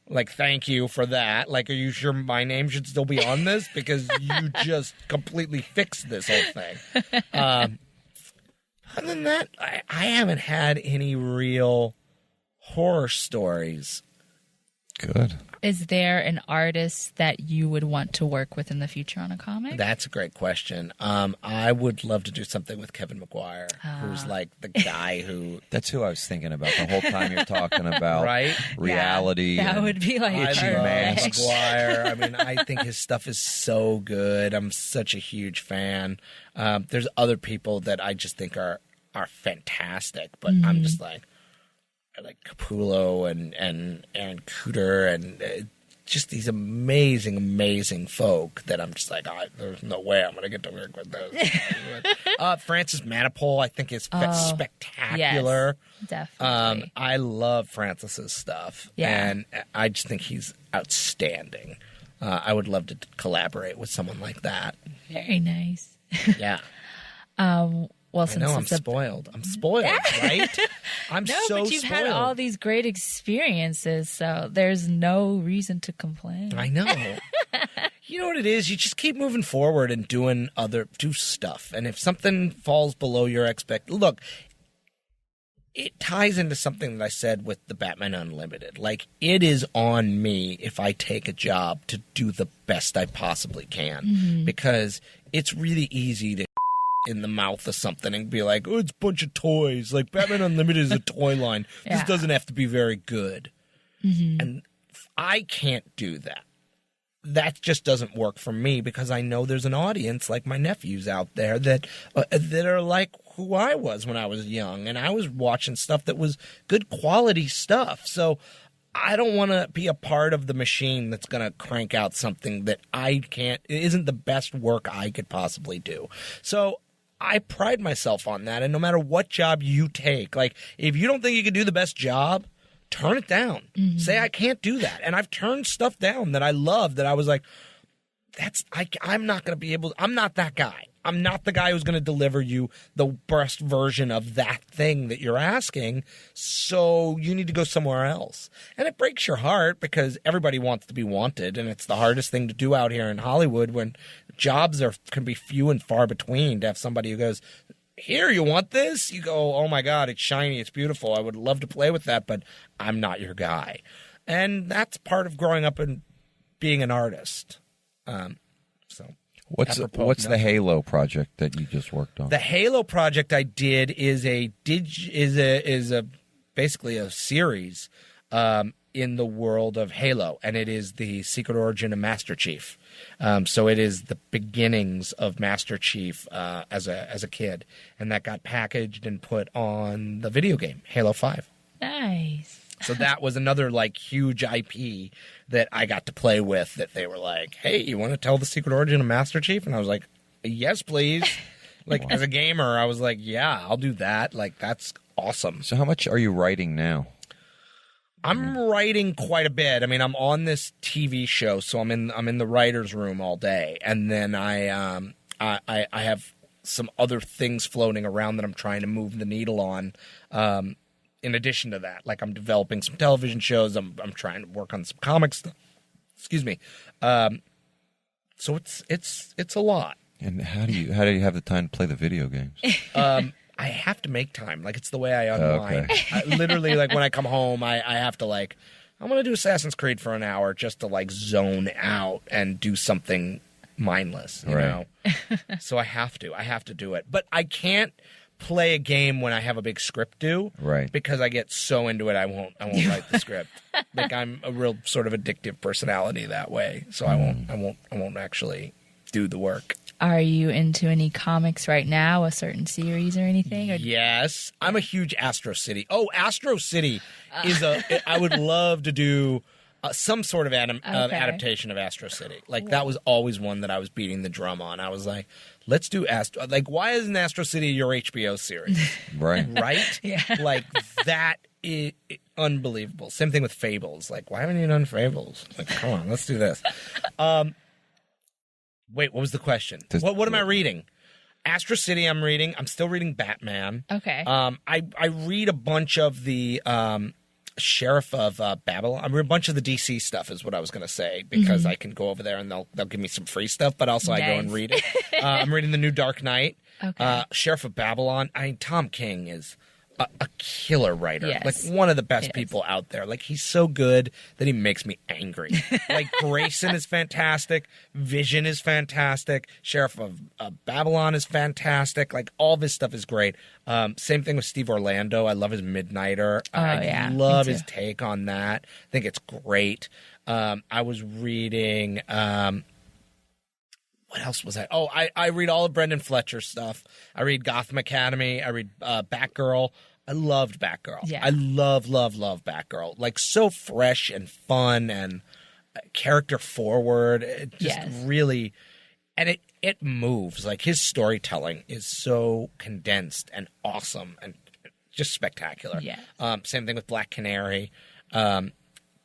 C: Like, thank you for that. Like, are you sure my name should still be on this? Because you just completely fixed this whole thing. Other than that, I haven't had any real horror stories.
A: Good.
B: Is there an artist that you would want to work with in the future on a comic?
C: That's a great question. I would love to do something with Kevin McGuire, who's like the guy who...
A: That's who I was thinking about the whole time you're talking about
C: Right?
A: reality.
B: Yeah, that would be like
C: I
A: Itchy
C: love
A: masks.
C: McGuire. I mean, I think his stuff is so good. I'm such a huge fan. There's other people that I just think are fantastic, but I'm just like Capullo and Cooter and just these amazing folk that I'm just like, there's no way I'm going to get to work with those. Francis Manipul, I think, is spectacular.
B: Yes, definitely.
C: I love Francis's stuff, and I just think he's outstanding. I would love to collaborate with someone like that.
B: Very nice.
C: Yeah.
B: Well,
C: I
B: since
C: know, I'm
B: it's a
C: spoiled. I'm spoiled, right? I'm
B: no,
C: so
B: but you've
C: spoiled.
B: had all these great experiences, so there's no reason to complain.
C: I know. You know what it is? You just keep moving forward and do stuff. And if something falls below your look, it ties into something that I said with the Batman Unlimited. Like, it is on me if I take a job to do the best I possibly can, because it's really easy to in the mouth of something and be like, oh, it's a bunch of toys. Like, Batman Unlimited is a toy line. This doesn't have to be very good. And I can't do that. That just doesn't work for me, because I know there's an audience like my nephews out there that are like who I was when I was young, and I was watching stuff that was good quality stuff. So I don't want to be a part of the machine that's going to crank out something that it isn't the best work I could possibly do. So I pride myself on that, and no matter what job you take, like, if you don't think you can do the best job, turn it down. Say, I can't do that. And I've turned stuff down that I love, that I was like, I'm not going to be able, I'm not that guy. I'm not the guy who's going to deliver you the best version of that thing that you're asking. So you need to go somewhere else. And it breaks your heart, because everybody wants to be wanted. And it's the hardest thing to do out here in Hollywood, when jobs can be few and far between, to have somebody who goes, here, you want this? You go, oh my God, it's shiny, it's beautiful. I would love to play with that, but I'm not your guy. And that's part of growing up and being an artist.
A: What's the Halo project that you just worked on?
C: The Halo project I did is basically a series in the world of Halo, and it is the secret origin of Master Chief. So it is the beginnings of Master Chief as a kid, and that got packaged and put on the video game Halo 5.
B: Nice.
C: So that was another like huge IP that I got to play with, that they were like, hey, you want to tell the secret origin of Master Chief? And I was like, yes, please. Like, as a gamer, I was like, yeah, I'll do that. Like, that's awesome.
A: So how much are you writing now?
C: I'm writing quite a bit. I mean, I'm on this TV show, so I'm in the writer's room all day. And then I have some other things floating around that I'm trying to move the needle on. In addition to that, like, I'm developing some television shows. I'm trying to work on some comics stuff. Excuse me. So it's a lot.
A: And how do you have the time to play the video games?
C: I have to make time. Like, it's the way I unwind.
A: Okay.
C: I literally, like, when I come home, I have to, like, I'm going to do Assassin's Creed for an hour just to, like, zone out and do something mindless, you know? So I have to do it. But I can't play a game when I have a big script due,
A: right?
C: Because I get so into it, I won't write the script. Like, I'm a real sort of addictive personality that way, so I won't actually do the work.
B: Are you into any comics right now, a certain series or anything? Or...
C: Yes, I'm a huge Astro City. Oh, Astro City is I would love to do some sort of adaptation of Astro City. Like, that was always one that I was beating the drum on. I was like, let's do Astro. Like, why isn't Astro City your HBO series?
A: Right.
C: Right?
B: Yeah.
C: Like, that is unbelievable. Same thing with Fables. Like, why haven't you done Fables? Like, come on, let's do this. Wait, what was the question? What am I reading? Astro City I'm reading. I'm still reading Batman.
B: Okay.
C: I read a bunch of the Sheriff of Babylon. I read a bunch of the DC stuff is what I was going to say, because I can go over there and they'll give me some free stuff, but also I go and read it. I'm reading the new Dark Knight.
B: Okay.
C: Sheriff of Babylon. I mean, Tom King is a killer writer.
B: Yes.
C: Like one of the best
B: Yes.
C: people out there. Like he's so good that he makes me angry. Like Grayson is fantastic. Vision is fantastic. Sheriff of Babylon is fantastic. Like all this stuff is great. Same thing with Steve Orlando. I love his Midnighter. I love his take on that. I think it's great. I was reading... what else was I? Oh, I read all of Brendan Fletcher's stuff. I read Gotham Academy. I read Batgirl. I loved Batgirl.
B: Yeah.
C: I love Batgirl. Like so fresh and fun and character forward. It just really, and it moves. Like his storytelling is so condensed and awesome and just spectacular.
B: Yeah.
C: Same thing with Black Canary.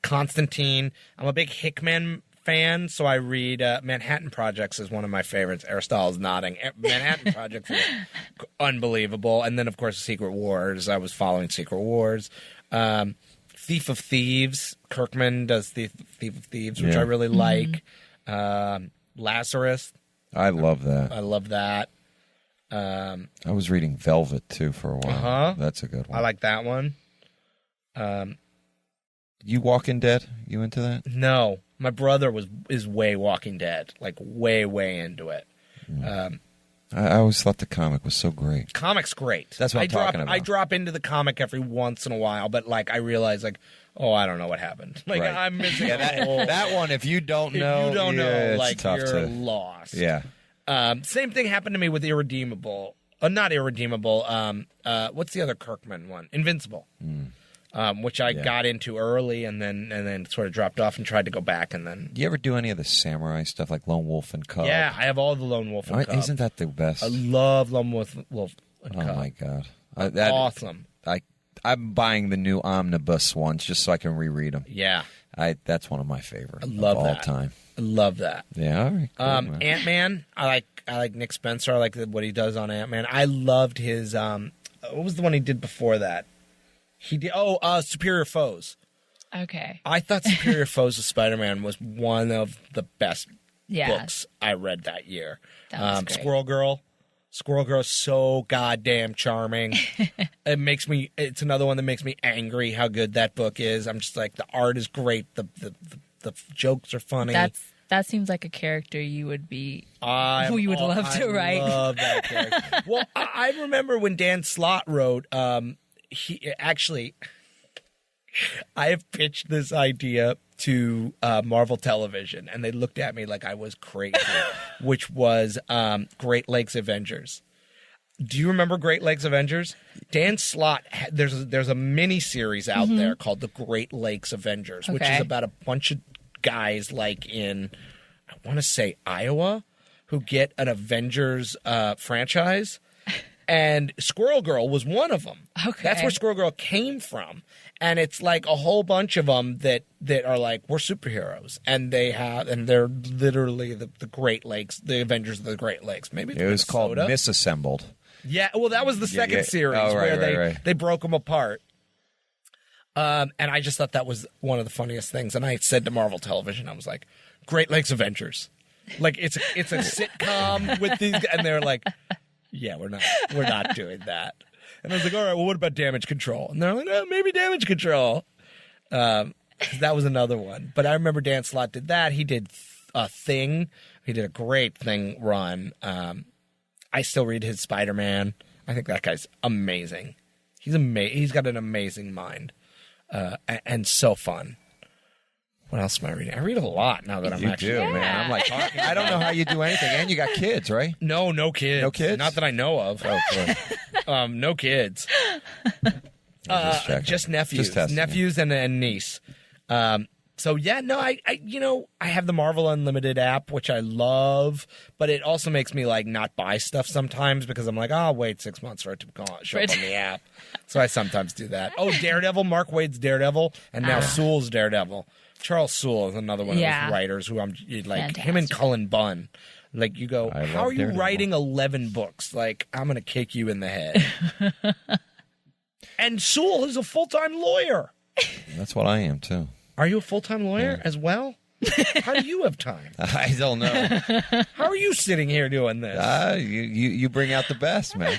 C: Constantine. I'm a big Hickman fan, so I read Manhattan Projects is one of my favorites. Aristotle's nodding. Manhattan Projects is unbelievable. And then, of course, Secret Wars. I was following Secret Wars. Thief of Thieves. Kirkman does Thief of Thieves, which I really like. Lazarus.
A: I love that.
C: I love that.
A: I was reading Velvet, too, for a while. That's a good one.
C: I like that one.
A: You Walking Dead? You into that?
C: No. My brother is way Walking Dead. Like, way into it.
A: I always thought the comic was so great.
C: Comic's great.
A: That's what I'm talking about.
C: I drop into the comic every once in a while, but like I realize like, oh, I don't know what happened. Like I'm missing
A: that one. If you don't know,
C: like you're lost.
A: Yeah.
C: Same thing happened to me with Irredeemable. Not Irredeemable. What's the other Kirkman one? Invincible. Which I got into early and then sort of dropped off and tried to go back and then.
A: Do you ever do any of the samurai stuff like Lone Wolf and Cub?
C: Yeah, I have all the Lone Wolf and Cub.
A: Isn't that the best?
C: I love Lone Wolf and Cub.
A: Oh my god,
C: Awesome!
A: I'm buying the new omnibus ones just so I can reread them.
C: Yeah,
A: that's one of my favorites of
C: all
A: time.
C: I love that.
A: Yeah, all right. Cool,
C: Ant-Man. I like Nick Spencer. I like what he does on Ant-Man. I loved his. What was the one he did before that? He did. Superior Foes.
B: Okay.
C: I thought Superior Foes of Spider-Man was one of the best books I read that year.
B: That was great.
C: Squirrel Girl. Squirrel Girl's so goddamn charming. It's another one that makes me angry how good that book is. I'm just like, the art is great. The jokes are funny.
B: That seems like a character you would be.
C: Who
B: you would love to write.
C: I love that character. Well, I remember when Dan Slott wrote. He actually, I have pitched this idea to Marvel Television, and they looked at me like I was crazy, which was Great Lakes Avengers. Do you remember Great Lakes Avengers? Dan Slott, there's a mini series out there called The Great Lakes Avengers, which is about a bunch of guys like in, I want to say Iowa, who get an Avengers franchise. And Squirrel Girl was one of them.
B: Okay.
C: That's where Squirrel Girl came from. And it's like a whole bunch of them that are like, we're superheroes. And they're literally the Great Lakes, the Avengers of the Great Lakes. Maybe it's
A: it was called
C: Minnesota.
A: Misassembled.
C: Yeah, well, that was the second series where they broke them apart. And I just thought that was one of the funniest things. And I said to Marvel Television, I was like, Great Lakes Avengers. Like, it's a sitcom with these, and they're like, yeah, we're not doing that. And I was like, all right, well, what about Damage Control? And they're like, oh, maybe Damage Control. That was another one. But I remember Dan Slott did that. He did a Thing. He did a great Thing run. I still read his Spider-Man. I think that guy's amazing. He's got an amazing mind and so fun. What else am I reading? I read a lot now that I'm actually...
A: You do, man. I'm like talking. I don't know how you do anything. And you got kids, right?
C: No kids.
A: No kids?
C: Not that I know of.
A: Oh, good.
C: No kids. Just nephews.
A: Just
C: nephews and a niece. So yeah, no, I have the Marvel Unlimited app, which I love, but it also makes me like not buy stuff sometimes because I'm like, oh, wait 6 months for it to show up on the app. So I sometimes do that. Oh, Daredevil, Mark Waid's Daredevil, and now Sewell's Daredevil. Charles Sewell is another one of those writers who I'm like, fantastic. Him and Cullen Bunn. Like, you go, how are you writing 11 books? Like, I'm going to kick you in the head. And Sewell is a full-time lawyer.
A: That's what I am, too.
C: Are you a full-time lawyer as well? How do you have time?
A: I don't know.
C: How are you sitting here doing this?
A: You bring out the best, man.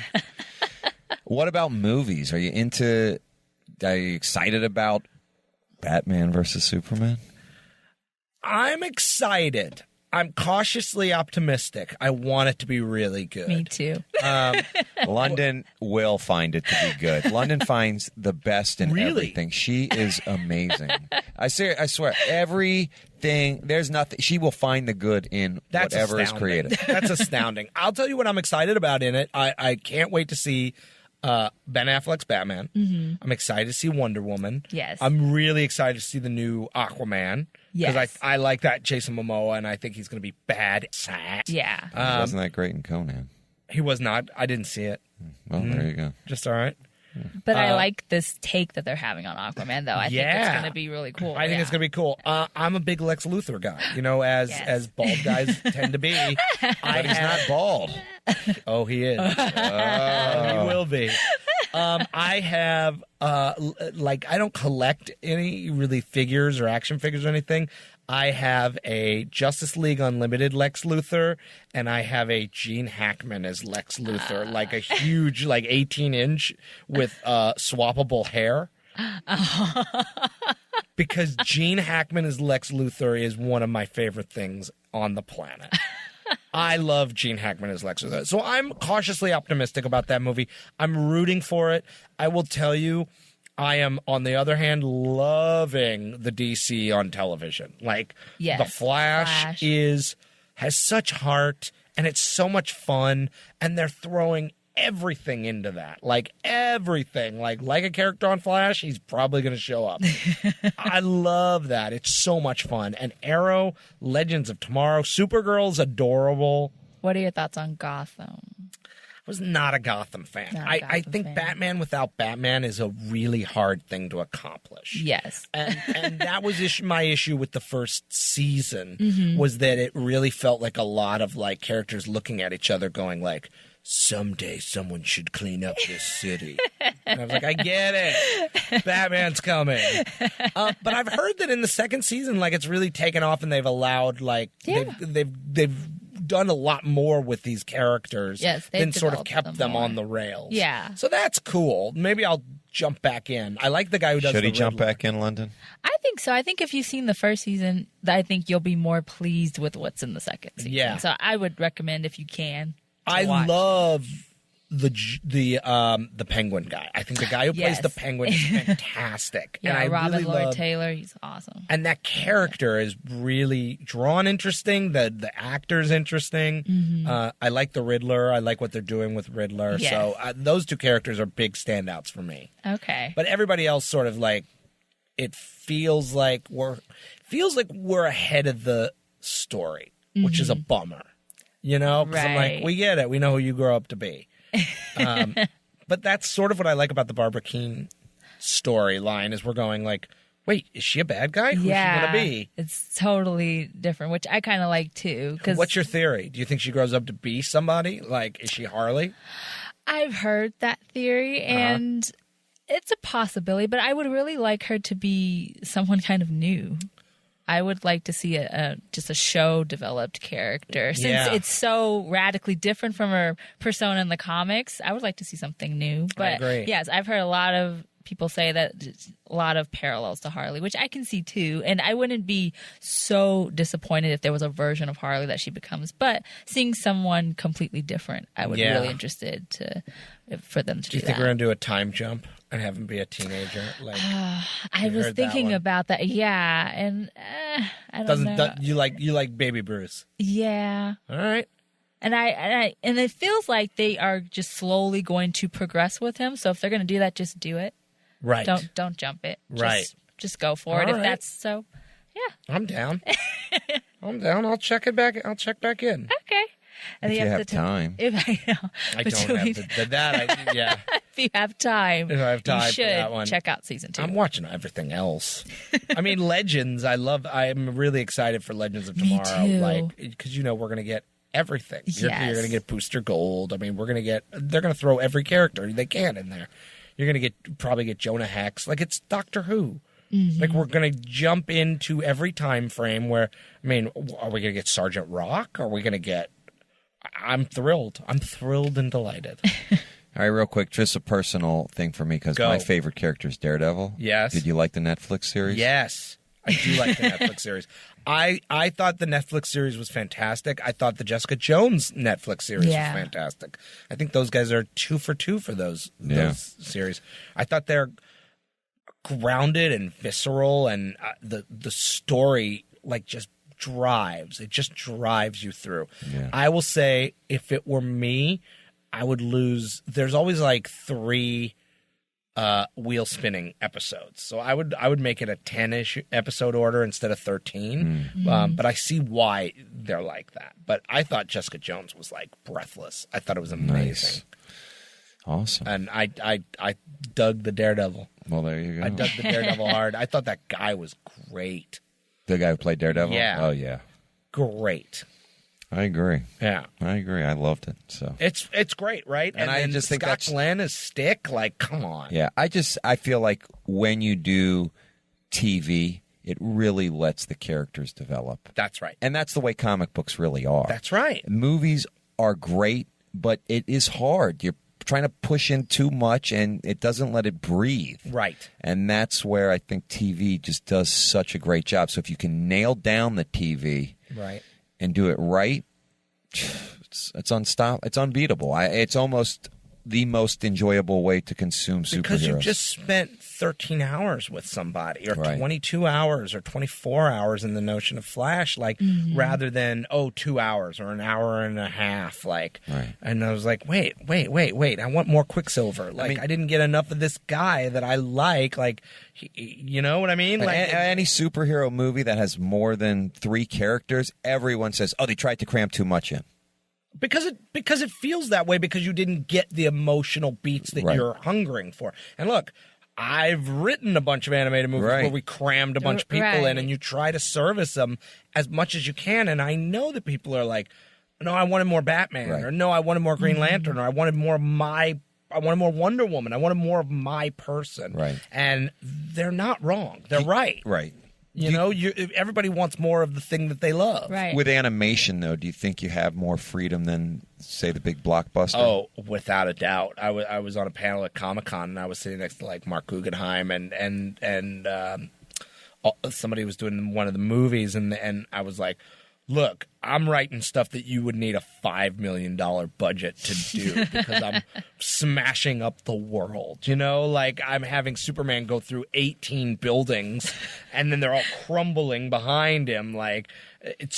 A: What about movies? Are you excited about Batman versus Superman?
C: I'm excited. I'm cautiously optimistic. I want it to be really good.
B: Me too.
A: Londyn will find it to be good. Londyn finds the best in everything. She is amazing. I swear, everything, there's nothing. She will find the good in whatever is created.
C: That's astounding. I'll tell you what I'm excited about in it. I can't wait to see Ben Affleck's Batman. Mm-hmm. I'm excited to see Wonder Woman.
B: Yes.
C: I'm really excited to see the new Aquaman.
B: Yes.
C: Because I like that Jason Momoa, and I think he's going to be bad.
B: Yeah.
A: Wasn't that great in Conan?
C: He was not. I didn't see it.
A: Well, there you go.
C: Just all right.
B: But I like this take that they're having on Aquaman, though. I think it's going to be really cool.
C: I think it's going to be cool. I'm a big Lex Luthor guy, as bald guys tend to be.
A: But he's not bald.
C: Oh, he is. He will be. I have, I don't collect any really figures or action figures or anything. I have a Justice League Unlimited Lex Luthor, and I have a Gene Hackman as Lex Luthor, like a huge, 18-inch with swappable hair. Because Gene Hackman as Lex Luthor is one of my favorite things on the planet. I love Gene Hackman as Lex Luthor. So I'm cautiously optimistic about that movie. I'm rooting for it. I will tell you, I am, on the other hand, loving the DC on television. The Flash has such heart, and it's so much fun, and they're throwing everything into that. Everything. Like a character on Flash, he's probably going to show up. I love that. It's so much fun. And Arrow, Legends of Tomorrow, Supergirl's adorable.
B: What are your thoughts on Gotham?
C: I was not a Gotham fan. I think Batman without Batman is a really hard thing to accomplish.
B: Yes.
C: And that was my issue with the first season, was that it really felt like a lot of characters looking at each other going someday someone should clean up this city. And I was like, I get it. Batman's coming. But I've heard that in the second season, it's really taken off, and they've allowed they've done a lot more with these characters than sort of kept them on the rails.
B: Yeah.
C: So that's cool. Maybe I'll jump back in. I like the guy who does
A: Should he
C: the
A: jump
C: Riddler.
A: back in, Londyn?
B: I think so. I think if you've seen the first season, I think you'll be more pleased with what's in the second season.
C: Yeah.
B: So I would recommend, if you can,
C: I
B: watch.
C: love the Penguin guy. I think the guy who plays the Penguin is fantastic.
B: Yeah,
C: and I
B: Robin
C: really
B: Lloyd
C: love,
B: Taylor, he's awesome.
C: and that character is really drawn interesting. The actor's interesting.
B: Mm-hmm.
C: I like the Riddler. I like what they're doing with Riddler.
B: Yes.
C: So those two characters are big standouts for me.
B: Okay.
C: But everybody else sort of it feels like we're ahead of the story, which is a bummer. Because I'm
B: Right.
C: we get it. We know who you grow up to be. But that's sort of what I like about the Barbara Keene storyline, is we're going wait, is she a bad guy? Who's she going to be?
B: It's totally different, which I kind of like too.
C: What's your theory? Do you think she grows up to be somebody? Is she Harley?
B: I've heard that theory, and it's a possibility, but I would really like her to be someone kind of new. I would like to see just a show-developed character. Since it's so radically different from her persona in the comics, I would like to see something new. But
C: I agree.
B: yes, I've heard a lot of people say that a lot of parallels to Harley, which I can see too. And I wouldn't be so disappointed if there was a version of Harley that she becomes. But seeing someone completely different, I would be really interested for them to do that.
C: Do you think we're going to do a time jump and have him be a teenager?
B: I was thinking about that. Yeah, and I don't know.
C: You like Baby Bruce?
B: Yeah.
C: All right.
B: And and it feels like they are just slowly going to progress with him. So if they're going to do that, just do it.
C: Right.
B: Don't jump it.
C: Right.
B: Just go for it.
C: All
B: If
C: right.
B: that's so. Yeah.
C: I'm down. I'm down. I'll check back in.
B: Okay. And
A: If you have time.
B: If I know.
C: I don't have that. Yeah.
B: If you have time.
C: If I have time
B: you
C: for
B: should
C: that one.
B: check out season 2.
C: I'm watching everything else. I mean, Legends. I'm really excited for Legends of
B: Me
C: Tomorrow.
B: too.
C: Because we're going to get everything. You're
B: Yes.
C: going to get Booster Gold. I mean, they're going to throw every character they can in there. You're going to probably get Jonah Hex. It's Doctor Who.
B: Mm-hmm.
C: We're going to jump into every time frame where, are we going to get Sergeant Rock? Are we going to get... I'm thrilled. I'm thrilled and delighted.
A: All right, real quick, just a personal thing for me because
C: Go.
A: my favorite character is Daredevil.
C: Yes.
A: Did you like the Netflix series?
C: Yes. I do like the Netflix series. I thought the Netflix series was fantastic. I thought the Jessica Jones Netflix series was fantastic. I think those guys are 2 for 2 for those series. I thought they're grounded and visceral, and the story just drives. It just drives you through.
A: Yeah.
C: I will say, if it were me, I would lose. There's always 3 wheel spinning episodes, so I would make it a 10-ish episode order instead of 13. But I see why they're like that. But I thought Jessica Jones was breathless. I thought it was amazing.
A: Nice. Awesome.
C: And I dug the Daredevil.
A: Well, there you go.
C: I dug the Daredevil hard. I thought that guy was great.
A: The guy who played Daredevil?
C: Yeah.
A: Oh, yeah.
C: Great.
A: I agree.
C: Yeah.
A: I agree. I loved it. So
C: It's great, right?
A: And I
C: then
A: just think
C: Scott
A: that's-
C: Glenn is stick. Come on.
A: yeah, I feel like when you do TV, it really lets the characters develop.
C: That's right.
A: And that's the way comic books really are.
C: That's right.
A: Movies are great, but it is hard. You're trying to push in too much, and it doesn't let it breathe.
C: Right.
A: And that's where I think TV just does such a great job. So if you can nail down the TV
C: Right.
A: and do it right, it's unbeatable. It's almost the most enjoyable way to consume superheroes.
C: Because you just spent 13 hours with somebody, or
A: Right.
C: 22 hours, or 24 hours in the notion of Flash, rather than 2 hours or an hour and a half,
A: Right.
C: And I was like, wait, I want more Quicksilver. I didn't get enough of this guy that I like. You know what I mean?
A: Any superhero movie that has more than 3 characters, everyone says, "Oh, they tried to cram too much in."
C: Because it feels that way, because you didn't get the emotional beats that
A: Right.
C: you're hungering for. And look, I've written a bunch of animated movies
A: Right.
C: where we crammed a bunch of people in,
B: Right.
C: and you try to service them as much as you can. And I know that people are like, "No, I wanted more Batman,"
A: Right.
C: or "No, I wanted more Green Lantern," or "I wanted more Wonder Woman. I wanted more of my person."
A: Right.
C: And they're not wrong. They're right.
A: Right.
C: Everybody wants more of the thing that they love.
B: Right.
A: With animation, though, do you think you have more freedom than, say, the big blockbuster?
C: Oh, without a doubt. I was on a panel at Comic-Con, and I was sitting next to Mark Guggenheim, and somebody was doing one of the movies, and I was like, "Look, I'm writing stuff that you would need a $5 million budget to do because I'm smashing up the world. I'm having Superman go through 18 buildings, and then they're all crumbling behind him. It's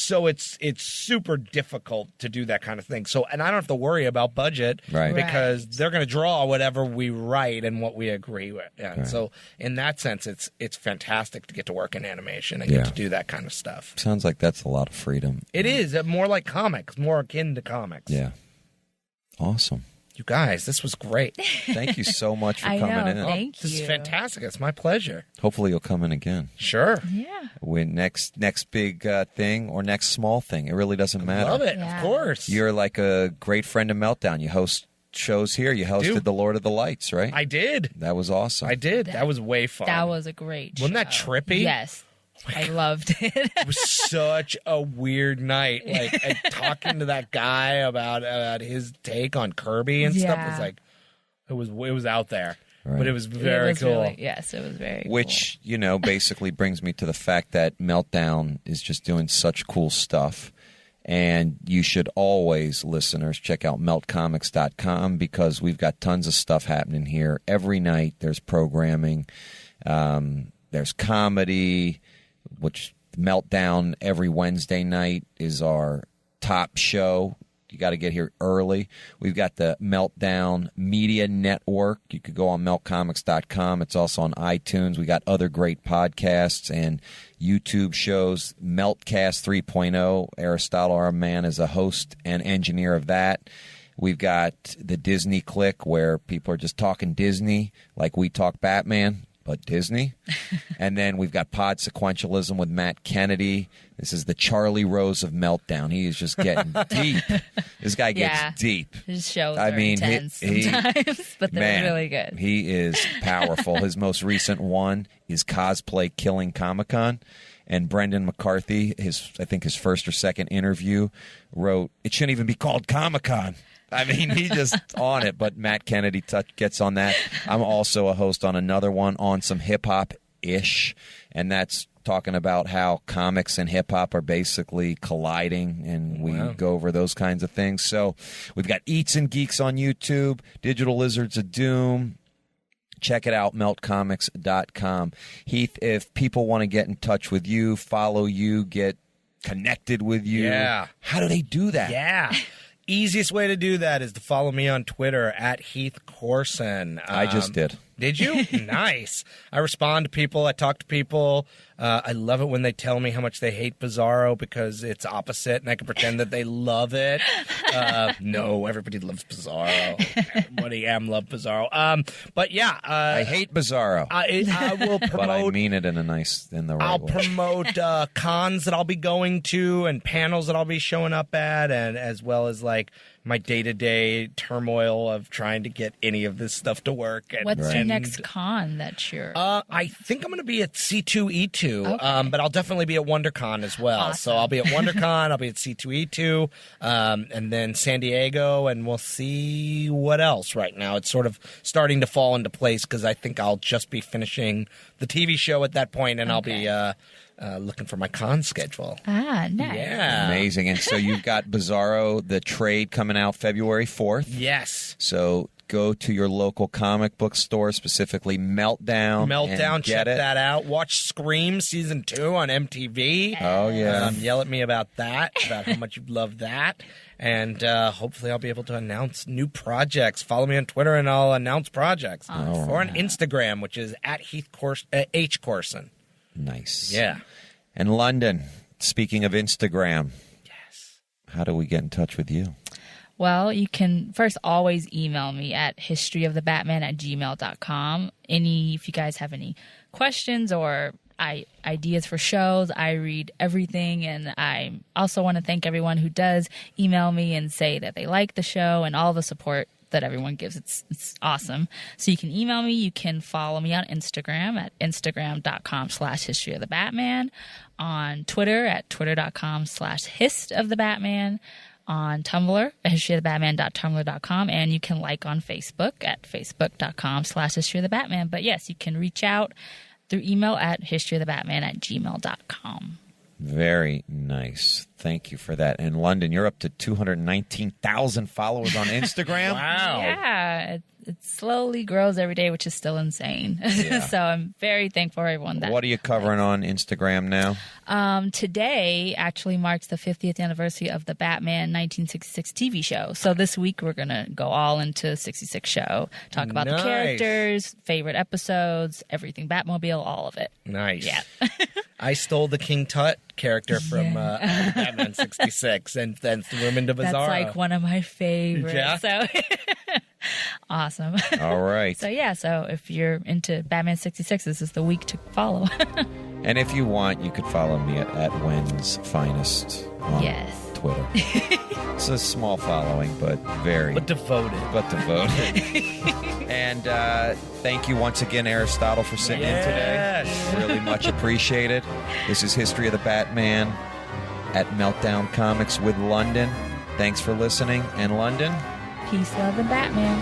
C: super difficult to do that kind of thing. So, and I don't have to worry about budget,
A: Right.
C: because they're going to draw whatever we write and what we agree with. Yeah.
A: Right.
C: So, in that sense, it's fantastic to get to work in animation and
A: Yeah.
C: get to do that kind of stuff.
A: Sounds like that's a lot of freedom.
C: It is more like comics, more akin to comics.
A: Yeah. Awesome.
C: You guys, this was great.
A: Thank you so much for
B: I
A: coming
B: know,
A: in.
B: thank
C: This is
B: you.
C: fantastic. It's my pleasure.
A: Hopefully you'll come in again.
C: Sure.
B: Yeah.
A: When next big thing or next small thing. It really doesn't matter.
C: Love it.
B: Yeah.
C: Of course.
A: You're like a great friend of Meltdown. You host shows here. You hosted
C: do.
A: the Lord of the Lights, right?
C: I did.
A: That was awesome.
C: I did. That was way fun.
B: That was a great
C: Wasn't that
B: show.
C: trippy?
B: Yes. I loved it.
C: It was such a weird night. And talking to that guy about his take on Kirby and stuff was
B: Yeah.
C: it was out there.
A: Right.
C: But it was very cool.
B: Yes, it was very
A: Which, basically brings me to the fact that Meltdown is just doing such cool stuff. And you should always, listeners, check out meltcomics.com because we've got tons of stuff happening here. Every night there's programming. There's comedy, which Meltdown every Wednesday night is our top show. You got to get here early. We've got the Meltdown Media Network. You could go on meltcomics.com. It's also on iTunes. We got other great podcasts and YouTube shows. Meltcast 3.0. Aristotle, our man, is a host and engineer of that. We've got the Disney Click, where people are just talking Disney like we talk Batman, but Disney. And then we've got Pod Sequentialism with Matt Kennedy. This is the Charlie Rose of Meltdown. He is just getting deep. This guy gets deep.
B: His shows
A: I
B: are
A: mean,
B: intense
A: he-
B: sometimes, but they're
A: Man,
B: really good.
A: He is powerful. His most recent one is Cosplay Killing Comic-Con. And Brendan McCarthy, I think his first or second interview, wrote, "It shouldn't even be called Comic-Con." I mean, he just on it. But Matt Kennedy gets on that. I'm also a host on another one on some hip-hop-ish, and that's talking about how comics and hip-hop are basically colliding, and we go over those kinds of things. So we've got Eats and Geeks on YouTube, Digital Lizards of Doom. Check it out, meltcomics.com. Heath, if people want to get in touch with you, follow you, get connected with you, how do they do that?
C: Yeah. Easiest way to do that is to follow me on Twitter at Heath Corson.
A: I just did.
C: Did you? Nice. I respond to people. I talk to people. I love it when they tell me how much they hate Bizarro because it's opposite, and I can pretend that they love it. No, everybody loves Bizarro. Everybody love Bizarro. But yeah,
A: I hate Bizarro.
C: I will promote.
A: But I mean it in the right
C: I'll
A: way.
C: promote cons that I'll be going to and panels that I'll be showing up at, and as well as like my day-to-day turmoil of trying to get any of this stuff to work. And,
B: What's your next con that you're...
C: I think I'm going to be at C2E2, but I'll definitely be at WonderCon as well.
B: Awesome.
C: So I'll be at WonderCon, I'll be at C2E2, and then San Diego, and we'll see what else right now. It's sort of starting to fall into place because I think I'll just be finishing the TV show at that point, and I'll be... looking for my con schedule.
B: Ah, nice.
C: Yeah.
A: Amazing. And so you've got Bizarro, the trade, coming out February 4th.
C: Yes.
A: So go to your local comic book store, specifically Meltdown.
C: Meltdown, check
A: it.
C: that out. Watch Scream Season 2 on MTV.
A: Oh, yeah.
C: Yell at me about that, about how much you love that. And hopefully I'll be able to announce new projects. Follow me on Twitter and I'll announce projects.
B: Awesome.
C: Or on Instagram, which is at H. Corson.
A: Nice.
C: Yeah.
A: And Londyn, speaking of Instagram,
C: Yes.
A: how do we get in touch with you?
B: Well, you can first always email me at historyofthebatman@gmail.com. If you guys have any questions or ideas for shows, I read everything. And I also want to thank everyone who does email me and say that they like the show and all the support that everyone gives. It's awesome. So you can email me. You can follow me on Instagram at instagram.com/historyofthebatman, on Twitter at twitter.com/histofthebatman, on Tumblr at historyofthebatman.tumblr.com, and you can like on Facebook at facebook.com/historyofthebatman. But yes, you can reach out through email at historyofthebatman@gmail.com.
A: Very nice. Thank you for that. And Londyn, you're up to 219,000 followers on Instagram.
C: Wow.
B: Yeah, it slowly grows every day, which is still insane.
A: Yeah.
B: So I'm very thankful for everyone.
A: What are you covering on Instagram now?
B: Today actually marks the 50th anniversary of the Batman 1966 TV show. So this week we're going to go all into 66 show, talk about the characters, favorite episodes, everything Batmobile, all of it.
C: Nice.
B: Yeah.
C: I stole the King Tut character from Batman 66 and then threw him into Bizarro.
B: That's like one of my favorites.
C: Yeah.
B: So awesome.
A: All right.
B: So if you're into Batman 66, this is the week to follow.
A: And if you want, you could follow me at Wen's Finest on Twitter. It's a small following, but
C: devoted.
A: And thank you once again, Aristotle, for sitting in today. Really much appreciated. This is History of the Batman at Meltdown Comics with Londyn. Thanks for listening. And Londyn?
B: Peace, love, and Batman.